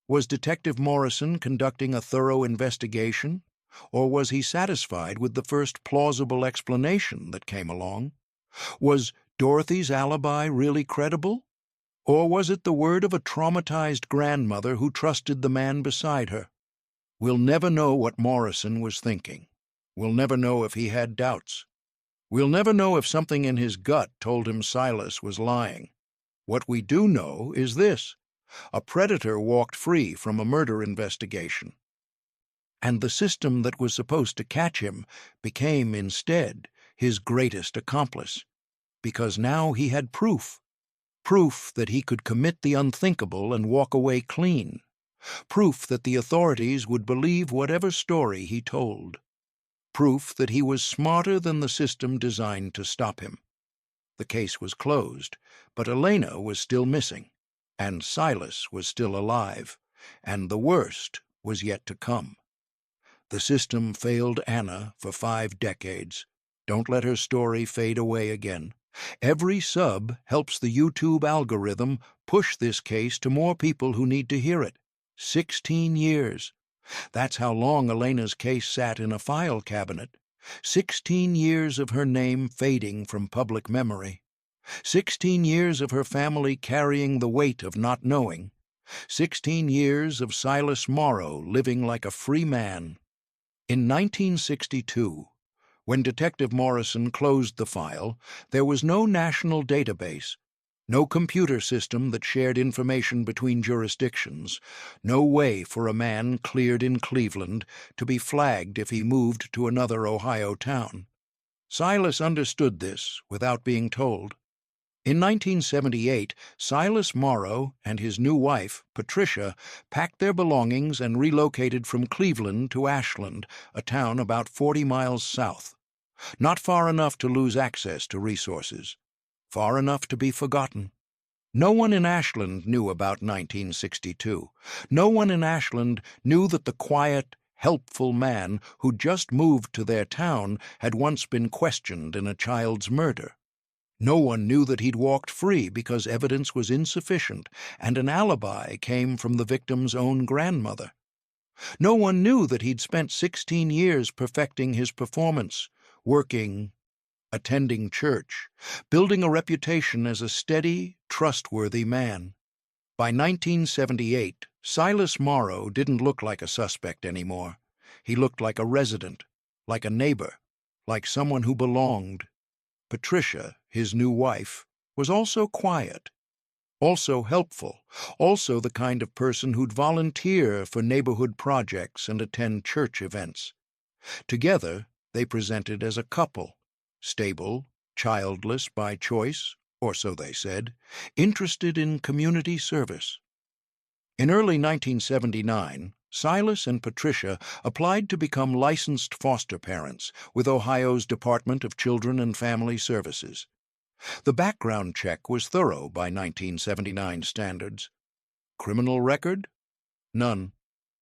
Was Detective Morrison conducting a thorough investigation? Or was he satisfied with the first plausible explanation that came along? Was Dorothy's alibi really credible? Or was it the word of a traumatized grandmother who trusted the man beside her? We'll never know what Morrison was thinking. We'll never know if he had doubts. We'll never know if something in his gut told him Silas was lying. What we do know is this: a predator walked free from a murder investigation. And the system that was supposed to catch him became, instead, his greatest accomplice. Because now he had proof. Proof that he could commit the unthinkable and walk away clean. Proof that the authorities would believe whatever story he told. Proof that he was smarter than the system designed to stop him. The case was closed, but Elena was still missing, and Silas was still alive, and the worst was yet to come. The system failed Anna for 5 decades. Don't let her story fade away again. Every sub helps the YouTube algorithm push this case to more people who need to hear it. 16 years. That's how long Elena's case sat in a file cabinet. 16 years of her name fading from public memory. 16 years of her family carrying the weight of not knowing. 16 years of Silas Morrow living like a free man. In 1962, when Detective Morrison closed the file, there was no national database, no computer system that shared information between jurisdictions, no way for a man cleared in Cleveland to be flagged if he moved to another Ohio town. Silas understood this without being told. In 1978, Silas Morrow and his new wife, Patricia, packed their belongings and relocated from Cleveland to Ashland, a town about 40 miles south. Not far enough to lose access to resources. Far enough to be forgotten. No one in Ashland knew about 1962. No one in Ashland knew that the quiet, helpful man who'd just moved to their town had once been questioned in a child's murder. No one knew that he'd walked free because evidence was insufficient and an alibi came from the victim's own grandmother. No one knew that he'd spent 16 years perfecting his performance, working, attending church, building a reputation as a steady, trustworthy man. By 1978, Silas Morrow didn't look like a suspect anymore. He looked like a resident, like a neighbor, like someone who belonged. Patricia, his new wife, was also quiet, also helpful, also the kind of person who'd volunteer for neighborhood projects and attend church events. Together, they presented as a couple, stable, childless by choice, or so they said, interested in community service. In early 1979, Silas and Patricia applied to become licensed foster parents with Ohio's Department of Children and Family Services. The background check was thorough by 1979 standards. Criminal record? None.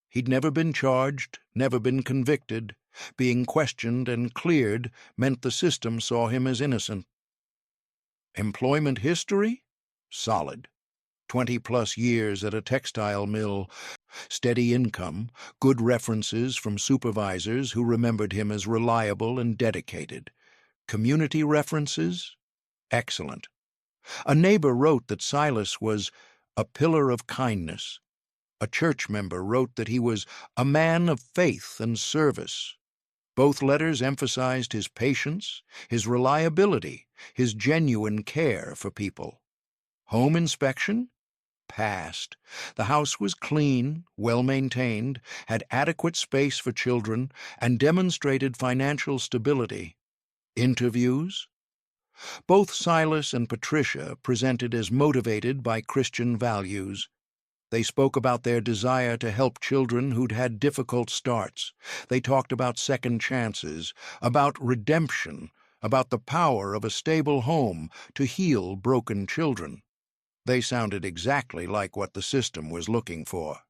He'd never been charged, never been convicted. Being questioned and cleared meant the system saw him as innocent. Employment history? Solid. 20-plus years at a textile mill, steady income, good references from supervisors who remembered him as reliable and dedicated. Community references? Excellent. A neighbor wrote that Silas was a pillar of kindness. A church member wrote that he was a man of faith and service. Both letters emphasized his patience, his reliability, his genuine care for people. Home inspection? Passed. The house was clean, well-maintained, had adequate space for children, and demonstrated financial stability. Interviews? Both Silas and Patricia presented as motivated by Christian values. They spoke about their desire to help children who'd had difficult starts. They talked about second chances, about redemption, about the power of a stable home to heal broken children. They sounded exactly like what the system was looking for.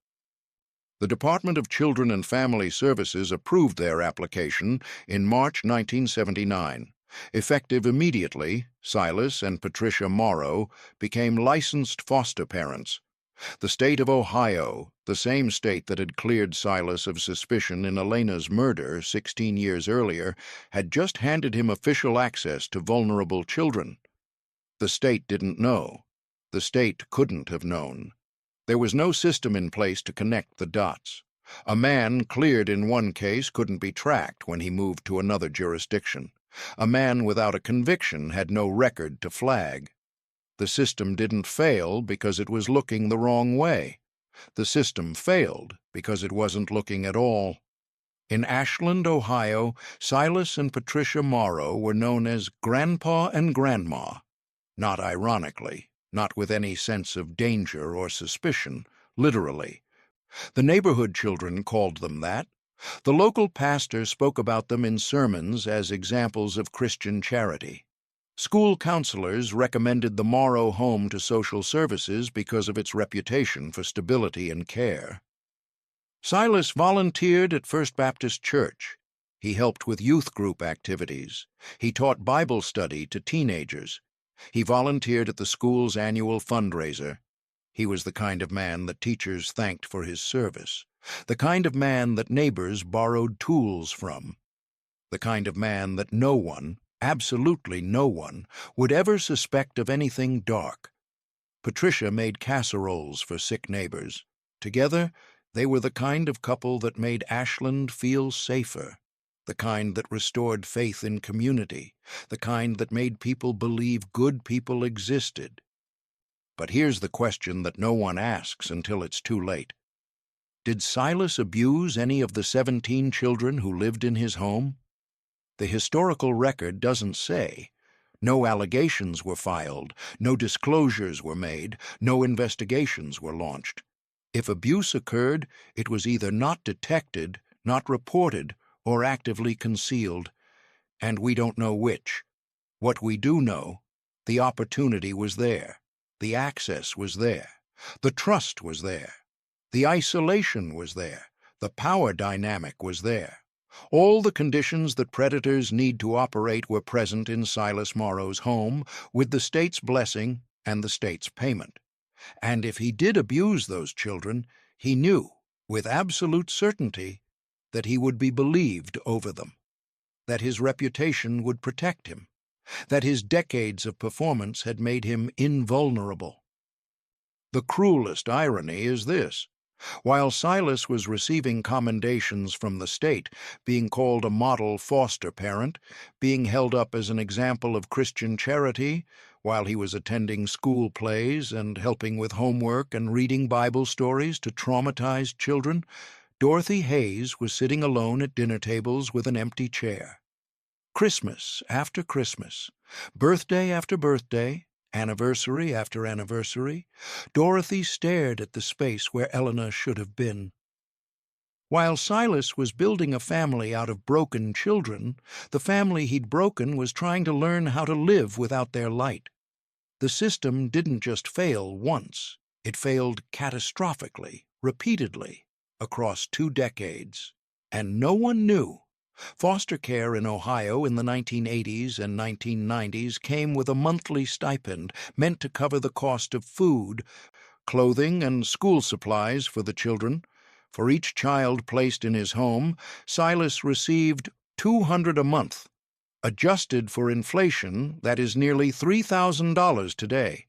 The Department of Children and Family Services approved their application in March 1979. Effective immediately, Silas and Patricia Morrow became licensed foster parents. The state of Ohio, the same state that had cleared Silas of suspicion in Elena's murder 16 years earlier, had just handed him official access to vulnerable children. The state didn't know. The state couldn't have known. There was no system in place to connect the dots. A man cleared in one case couldn't be tracked when he moved to another jurisdiction. A man without a conviction had no record to flag. The system didn't fail because it was looking the wrong way. The system failed because it wasn't looking at all. In Ashland, Ohio, Silas and Patricia Morrow were known as Grandpa and Grandma. Not ironically, not with any sense of danger or suspicion, literally. The neighborhood children called them that. The local pastor spoke about them in sermons as examples of Christian charity. School counselors recommended the Morrow home to social services because of its reputation for stability and care. Silas volunteered at First Baptist Church. He helped with youth group activities. He taught Bible study to teenagers. He volunteered at the school's annual fundraiser. He was the kind of man that teachers thanked for his service, the kind of man that neighbors borrowed tools from, the kind of man that no one, absolutely no one, would ever suspect of anything dark. Patricia made casseroles for sick neighbors. Together, they were the kind of couple that made Ashland feel safer, the kind that restored faith in community, the kind that made people believe good people existed. But here's the question that no one asks until it's too late. Did Silas abuse any of the 17 children who lived in his home? The historical record doesn't say. No allegations were filed, no disclosures were made, no investigations were launched. If abuse occurred, it was either not detected, not reported, or actively concealed. and we don't know which. What we do know, the opportunity was there, the access was there, the trust was there, the isolation was there, the power dynamic was there. All the conditions that predators need to operate were present in Silas Morrow's home, with the state's blessing and the state's payment. And if he did abuse those children, he knew, with absolute certainty, that he would be believed over them, that his reputation would protect him, that his decades of performance had made him invulnerable. The cruelest irony is this. While Silas was receiving commendations from the state, being called a model foster parent, being held up as an example of Christian charity, while he was attending school plays and helping with homework and reading Bible stories to traumatized children, Dorothy Hayes was sitting alone at dinner tables with an empty chair. Christmas after Christmas, birthday after birthday, anniversary after anniversary, Dorothy stared at the space where Eleanor should have been. While Silas was building a family out of broken children, the family he'd broken was trying to learn how to live without their light. The system didn't just fail once, it failed catastrophically, repeatedly, across 2 decades. And no one knew. Foster care in Ohio in the 1980s and 1990s came with a monthly stipend meant to cover the cost of food, clothing, and school supplies for the children. For each child placed in his home, Silas received $200 a month. Adjusted for inflation, that is nearly $3,000 today.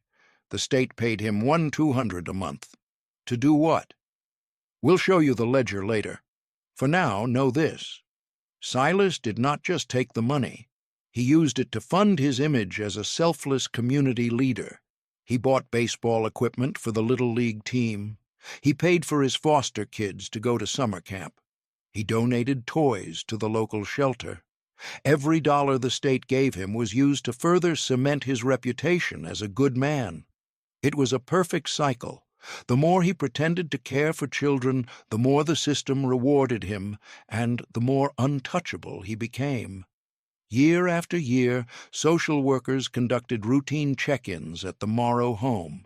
The state paid him $200 a month. To do what? We'll show you the ledger later. For now, know this. Silas did not just take the money. He used it to fund his image as a selfless community leader. He bought baseball equipment for the Little League team. He paid for his foster kids to go to summer camp. He donated toys to the local shelter. Every dollar the state gave him was used to further cement his reputation as a good man. It was a perfect cycle. The more he pretended to care for children, the more the system rewarded him, and the more untouchable he became. Year after year, social workers conducted routine check-ins at the Morrow home.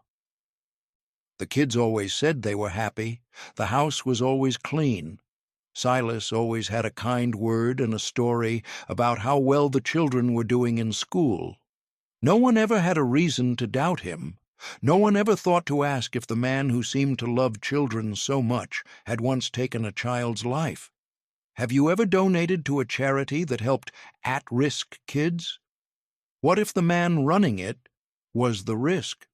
The kids always said they were happy. The house was always clean. Silas always had a kind word and a story about how well the children were doing in school. No one ever had a reason to doubt him. No one ever thought to ask if the man who seemed to love children so much had once taken a child's life. Have you ever donated to a charity that helped at-risk kids? What if the man running it was the risk?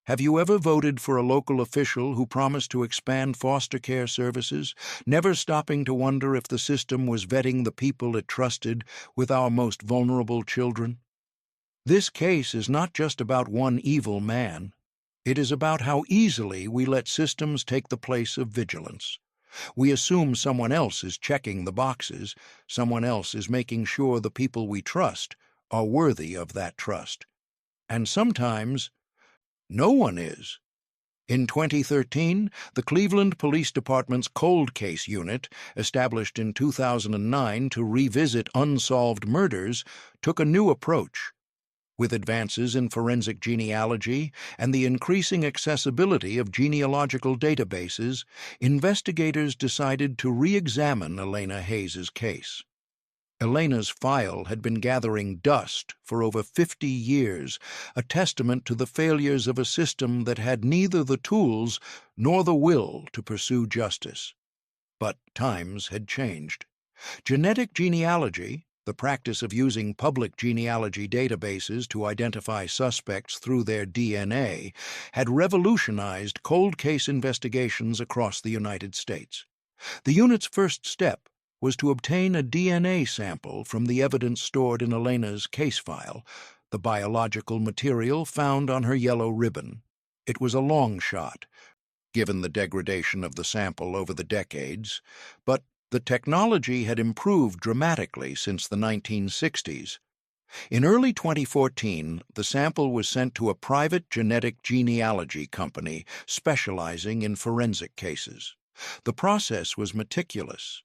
Have you ever voted for a local official who promised to expand foster care services, never stopping to wonder if the system was vetting the people it trusted with our most vulnerable children? This case is not just about one evil man. It is about how easily we let systems take the place of vigilance. We assume someone else is checking the boxes, someone else is making sure the people we trust are worthy of that trust. And sometimes, no one is. In 2013, the Cleveland Police Department's Cold Case Unit, established in 2009 to revisit unsolved murders, took a new approach. With advances in forensic genealogy and the increasing accessibility of genealogical databases, investigators decided to re-examine Elena Hayes's case. Elena's file had been gathering dust for over 50 years, a testament to the failures of a system that had neither the tools nor the will to pursue justice. But times had changed. Genetic genealogy, the practice of using public genealogy databases to identify suspects through their DNA, had revolutionized cold case investigations across the United States. The unit's first step was to obtain a DNA sample from the evidence stored in Elena's case file, the biological material found on her yellow ribbon. It was a long shot, given the degradation of the sample over the decades, but the technology had improved dramatically since the 1960s. In early 2014, the sample was sent to a private genetic genealogy company specializing in forensic cases. The process was meticulous.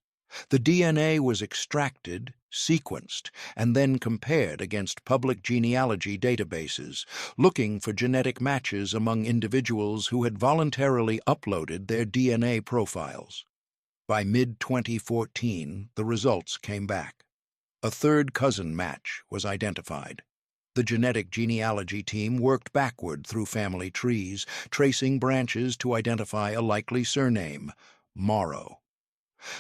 The DNA was extracted, sequenced, and then compared against public genealogy databases, looking for genetic matches among individuals who had voluntarily uploaded their DNA profiles. By mid-2014, the results came back. A third cousin match was identified. The genetic genealogy team worked backward through family trees, tracing branches to identify a likely surname, Morrow.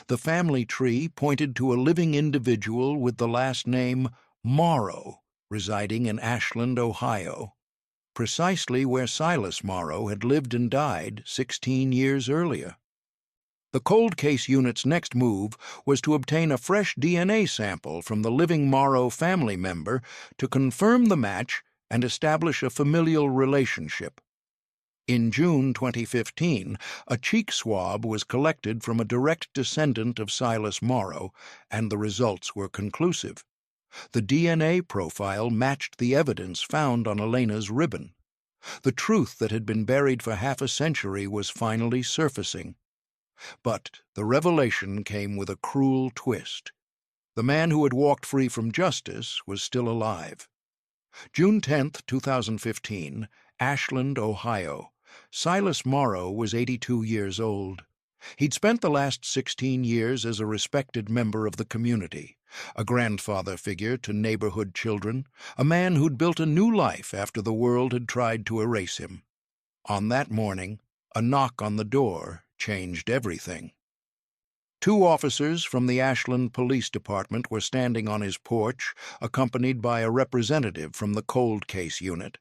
The family tree pointed to a living individual with the last name Morrow, residing in Ashland, Ohio, precisely where Silas Morrow had lived and died 16 years earlier. The cold case unit's next move was to obtain a fresh DNA sample from the living Morrow family member to confirm the match and establish a familial relationship. In June 2015, a cheek swab was collected from a direct descendant of Silas Morrow, and the results were conclusive. The DNA profile matched the evidence found on Elena's ribbon. The truth that had been buried for half a century was finally surfacing. But the revelation came with a cruel twist. The man who had walked free from justice was still alive. June 10, 2015, Ashland, Ohio. Silas Morrow was 82 years old. He'd spent the last 16 years as a respected member of the community, a grandfather figure to neighborhood children, a man who'd built a new life after the world had tried to erase him. On that morning, a knock on the door changed everything. Two officers from the Ashland Police Department were standing on his porch, accompanied by a representative from the cold case unit.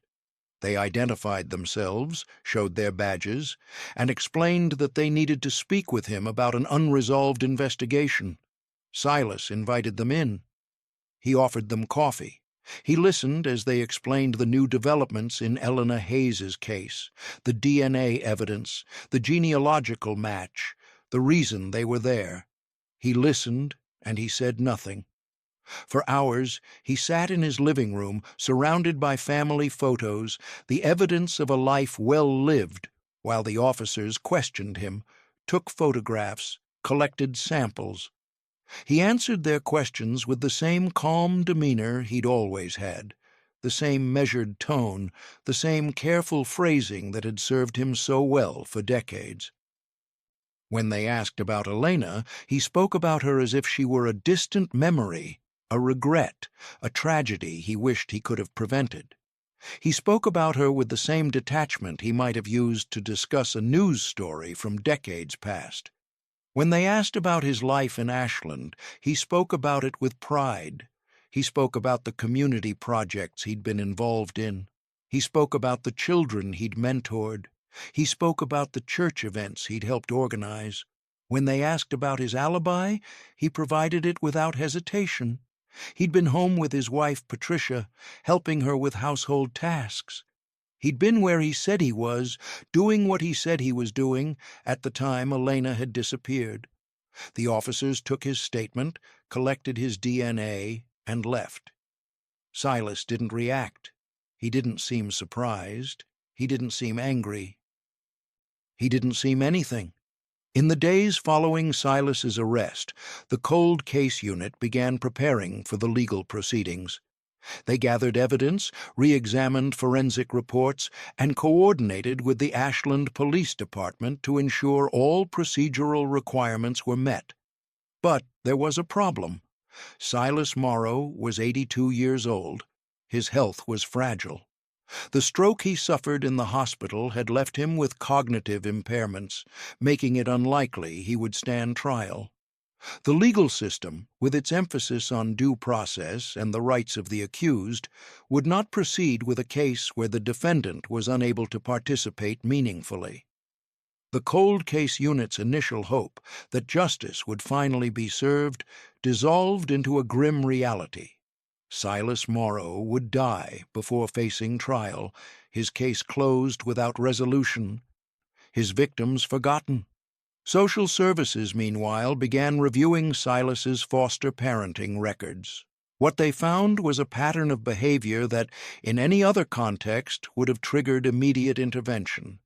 They identified themselves, showed their badges, and explained that they needed to speak with him about an unresolved investigation. Silas invited them in. He offered them coffee. He listened as they explained the new developments in Elena Hayes's case, the DNA evidence, the genealogical match, the reason they were there. He listened, and he said nothing. For hours, he sat in his living room, surrounded by family photos, the evidence of a life well lived, while the officers questioned him, took photographs, collected samples. He answered their questions with the same calm demeanor he'd always had, the same measured tone, the same careful phrasing that had served him so well for decades. When they asked about Elena, he spoke about her as if she were a distant memory, a regret, a tragedy he wished he could have prevented. He spoke about her with the same detachment he might have used to discuss a news story from decades past. When they asked about his life in Ashland, he spoke about it with pride. He spoke about the community projects he'd been involved in. He spoke about the children he'd mentored. He spoke about the church events he'd helped organize. When they asked about his alibi, he provided it without hesitation. He'd been home with his wife, Patricia, helping her with household tasks. He'd been where he said he was, doing what he said he was doing, at the time Elena had disappeared. The officers took his statement, collected his DNA, and left. Silas didn't react. He didn't seem surprised. He didn't seem angry. He didn't seem anything. In the days following Silas's arrest, the cold case unit began preparing for the legal proceedings. They gathered evidence, re-examined forensic reports, and coordinated with the Ashland Police Department to ensure all procedural requirements were met. But there was a problem. Silas Morrow was 82 years old. His health was fragile. The stroke he suffered in the hospital had left him with cognitive impairments, making it unlikely he would stand trial. The legal system, with its emphasis on due process and the rights of the accused, would not proceed with a case where the defendant was unable to participate meaningfully. The cold case unit's initial hope that justice would finally be served dissolved into a grim reality. Silas Morrow would die before facing trial, his case closed without resolution, his victims forgotten. Social services, meanwhile, began reviewing Silas's foster parenting records. What they found was a pattern of behavior that, in any other context, would have triggered immediate intervention.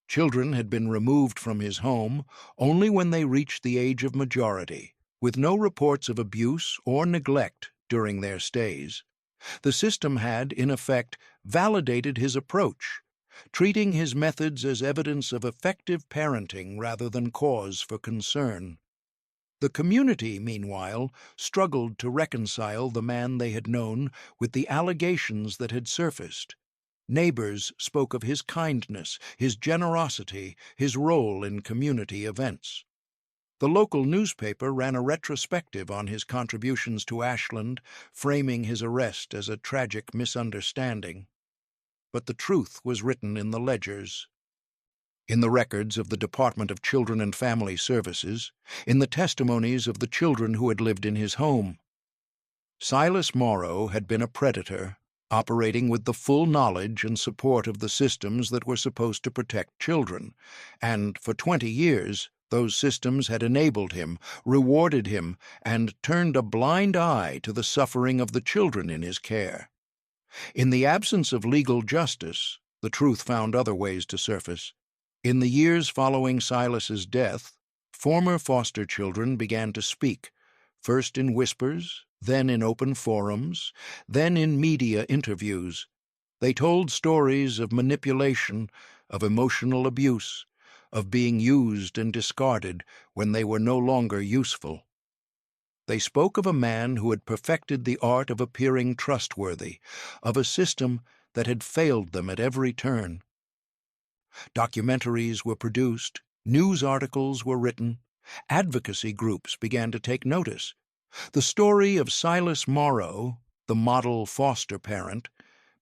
Children had been removed from his home only when they reached the age of majority, With no reports of abuse or neglect during their stays, the system had, in effect, validated his approach, treating his methods as evidence of effective parenting rather than cause for concern. The community, meanwhile, struggled to reconcile the man they had known with the allegations that had surfaced. Neighbors spoke of his kindness, his generosity, his role in community events. The local newspaper ran a retrospective on his contributions to Ashland, framing his arrest as a tragic misunderstanding. But the truth was written in the ledgers, in the records of the Department of Children and Family Services, in the testimonies of the children who had lived in his home. Silas Morrow had been a predator, operating with the full knowledge and support of the systems that were supposed to protect children, and for 20 years those systems had enabled him, rewarded him, and turned a blind eye to the suffering of the children in his care. In the absence of legal justice, the truth found other ways to surface. In the years following Silas's death, former foster children began to speak, first in whispers, then in open forums, then in media interviews. They told stories of manipulation, of emotional abuse, of being used and discarded when they were no longer useful. They spoke of a man who had perfected the art of appearing trustworthy, of a system that had failed them at every turn. Documentaries were produced, news articles were written, advocacy groups began to take notice. The story of Silas Morrow, the model foster parent,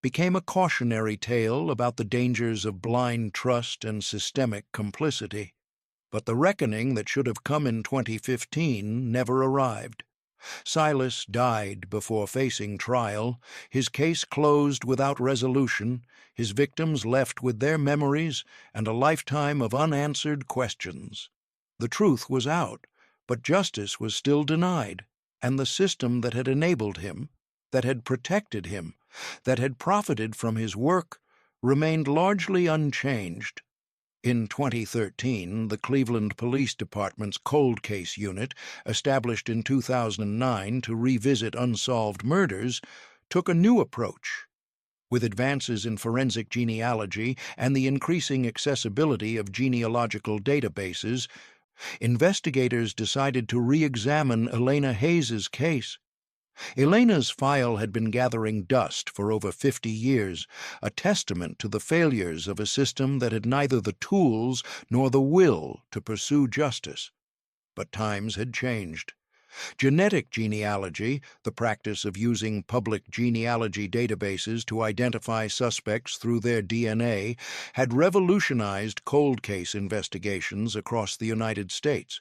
became a cautionary tale about the dangers of blind trust and systemic complicity. But the reckoning that should have come in 2015 never arrived. Silas died before facing trial, his case closed without resolution, his victims left with their memories and a lifetime of unanswered questions. The truth was out, but justice was still denied, and the system that had enabled him, that had protected him, that had profited from his work, remained largely unchanged. In 2013, the Cleveland Police Department's Cold Case Unit, established in 2009 to revisit unsolved murders, took a new approach. With advances in forensic genealogy and the increasing accessibility of genealogical databases, investigators decided to re-examine Elena Hayes's case. Elena's file had been gathering dust for over 50 years, a testament to the failures of a system that had neither the tools nor the will to pursue justice. But times had changed. Genetic genealogy, the practice of using public genealogy databases to identify suspects through their DNA, had revolutionized cold case investigations across the United States.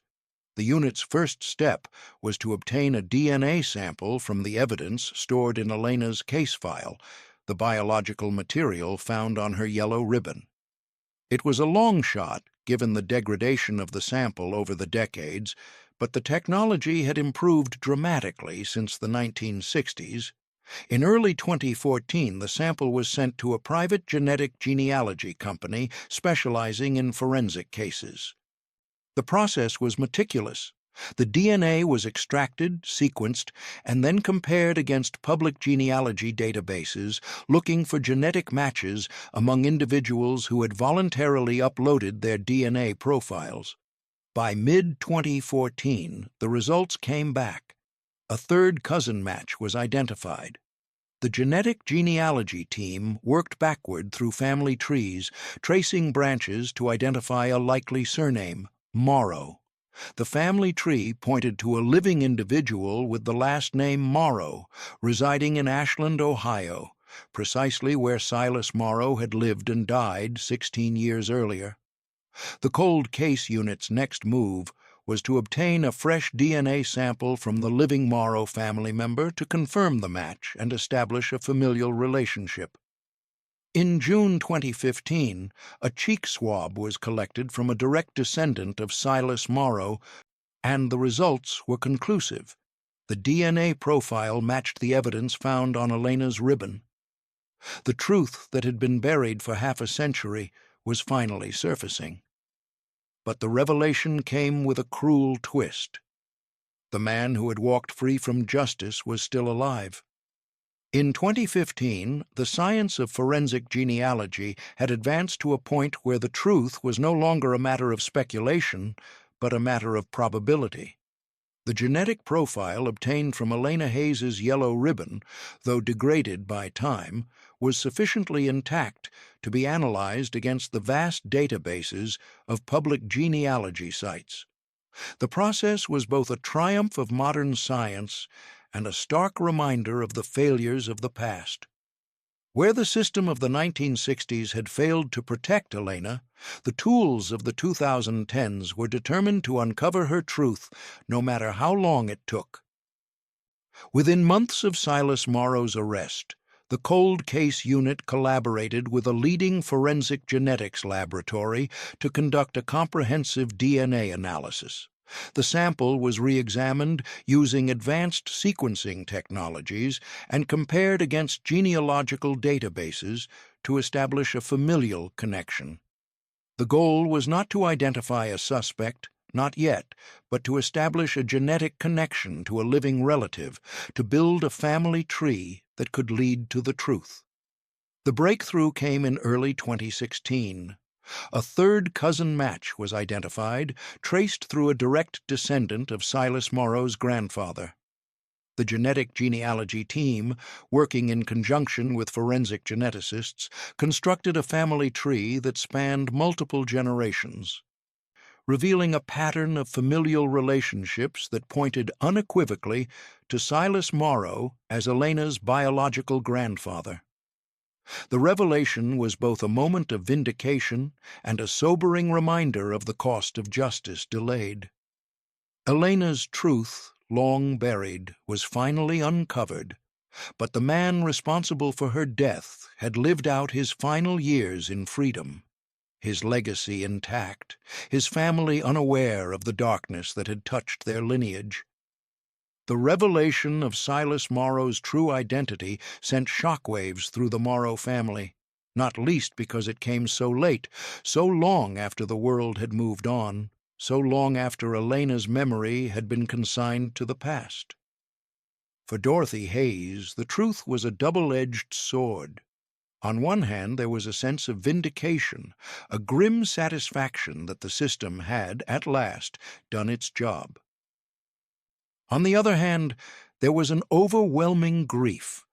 The unit's first step was to obtain a DNA sample from the evidence stored in Elena's case file, the biological material found on her yellow ribbon. It was a long shot, given the degradation of the sample over the decades, but the technology had improved dramatically since the 1960s. In early 2014, the sample was sent to a private genetic genealogy company specializing in forensic cases. The process was meticulous. The DNA was extracted, sequenced, and then compared against public genealogy databases, looking for genetic matches among individuals who had voluntarily uploaded their DNA profiles. By mid-2014, the results came back. A third cousin match was identified. The genetic genealogy team worked backward through family trees, tracing branches to identify a likely surname, Morrow. The family tree pointed to a living individual with the last name Morrow, residing in Ashland, Ohio, precisely where Silas Morrow had lived and died 16 years earlier. The cold case unit's next move was to obtain a fresh DNA sample from the living Morrow family member to confirm the match and establish a familial relationship. In June 2015, a cheek swab was collected from a direct descendant of Silas Morrow, and the results were conclusive. The DNA profile matched the evidence found on Elena's ribbon. The truth that had been buried for half a century was finally surfacing. But the revelation came with a cruel twist. The man who had walked free from justice was still alive. In 2015, the science of forensic genealogy had advanced to a point where the truth was no longer a matter of speculation, but a matter of probability. The genetic profile obtained from Elena Hayes's yellow ribbon, though degraded by time, was sufficiently intact to be analyzed against the vast databases of public genealogy sites. The process was both a triumph of modern science and a stark reminder of the failures of the past. Where the system of the 1960s had failed to protect Elena, the tools of the 2010s were determined to uncover her truth, no matter how long it took. Within months of Silas Morrow's arrest, the Cold Case Unit collaborated with a leading forensic genetics laboratory to conduct a comprehensive DNA analysis. The sample was re-examined using advanced sequencing technologies and compared against genealogical databases to establish a familial connection. The goal was not to identify a suspect, not yet, but to establish a genetic connection to a living relative, to build a family tree that could lead to the truth. The breakthrough came in early 2016. A third cousin match was identified, traced through a direct descendant of Silas Morrow's grandfather. The genetic genealogy team, working in conjunction with forensic geneticists, constructed a family tree that spanned multiple generations, revealing a pattern of familial relationships that pointed unequivocally to Silas Morrow as Elena's biological grandfather. The revelation was both a moment of vindication and a sobering reminder of the cost of justice delayed. Elena's truth, long buried, was finally uncovered, but the man responsible for her death had lived out his final years in freedom, his legacy intact, his family unaware of the darkness that had touched their lineage. The revelation of Silas Morrow's true identity sent shockwaves through the Morrow family, not least because it came so late, so long after the world had moved on, so long after Elena's memory had been consigned to the past. For Dorothy Hayes, the truth was a double-edged sword. On one hand, there was a sense of vindication, a grim satisfaction that the system had, at last, done its job. On the other hand, there was an overwhelming grief,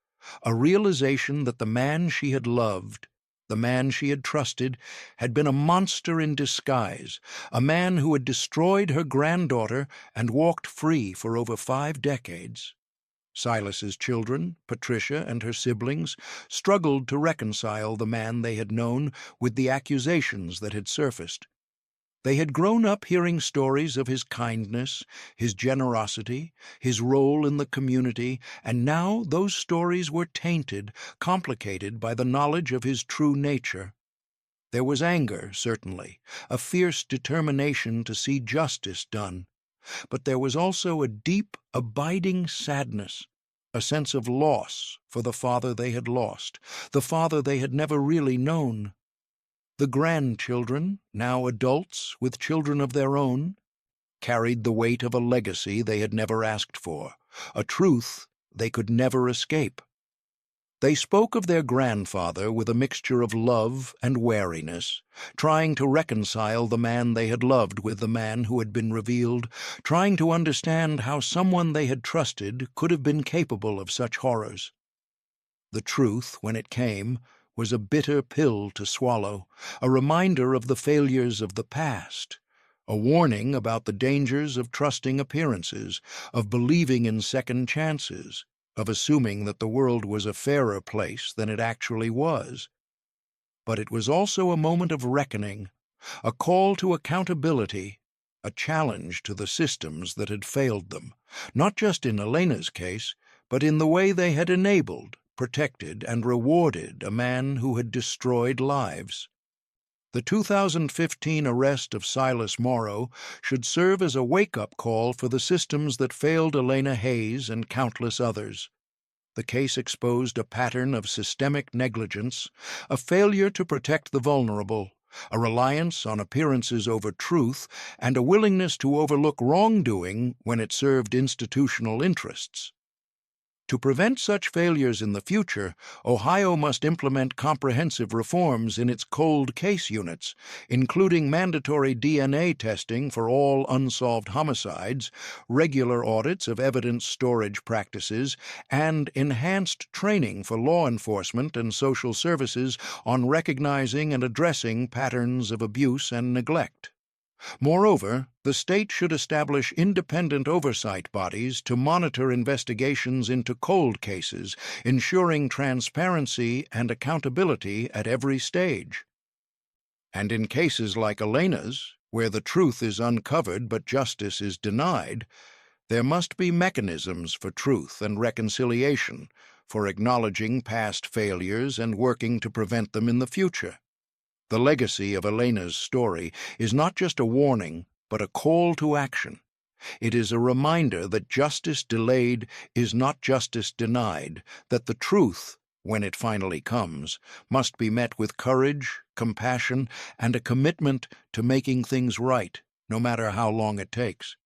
a realization that the man she had loved, the man she had trusted, had been a monster in disguise, a man who had destroyed her granddaughter and walked free for over 5 decades. Silas's children, Patricia and her siblings, struggled to reconcile the man they had known with the accusations that had surfaced. They had grown up hearing stories of his kindness, his generosity, his role in the community, and now those stories were tainted, complicated by the knowledge of his true nature. There was anger, certainly, a fierce determination to see justice done, but there was also a deep, abiding sadness, a sense of loss for the father they had lost, the father they had never really known. The grandchildren, now adults with children of their own, carried the weight of a legacy they had never asked for, a truth they could never escape. They spoke of their grandfather with a mixture of love and wariness, trying to reconcile the man they had loved with the man who had been revealed, trying to understand how someone they had trusted could have been capable of such horrors. The truth, when it came, was a bitter pill to swallow, a reminder of the failures of the past, a warning about the dangers of trusting appearances, of believing in second chances, of assuming that the world was a fairer place than it actually was. But it was also a moment of reckoning, a call to accountability, a challenge to the systems that had failed them, not just in Elena's case, but in the way they had enabled, protected, and rewarded a man who had destroyed lives. The 2015 arrest of Silas Morrow should serve as a wake-up call for the systems that failed Elena Hayes and countless others. The case exposed a pattern of systemic negligence, a failure to protect the vulnerable, a reliance on appearances over truth, and a willingness to overlook wrongdoing when it served institutional interests. To prevent such failures in the future, Ohio must implement comprehensive reforms in its cold case units, including mandatory DNA testing for all unsolved homicides, regular audits of evidence storage practices, and enhanced training for law enforcement and social services on recognizing and addressing patterns of abuse and neglect. Moreover, the state should establish independent oversight bodies to monitor investigations into cold cases, ensuring transparency and accountability at every stage. And in cases like Elena's, where the truth is uncovered but justice is denied, there must be mechanisms for truth and reconciliation, for acknowledging past failures and working to prevent them in the future. The legacy of Elena's story is not just a warning, but a call to action. It is a reminder that justice delayed is not justice denied, that the truth, when it finally comes, must be met with courage, compassion, and a commitment to making things right, no matter how long it takes.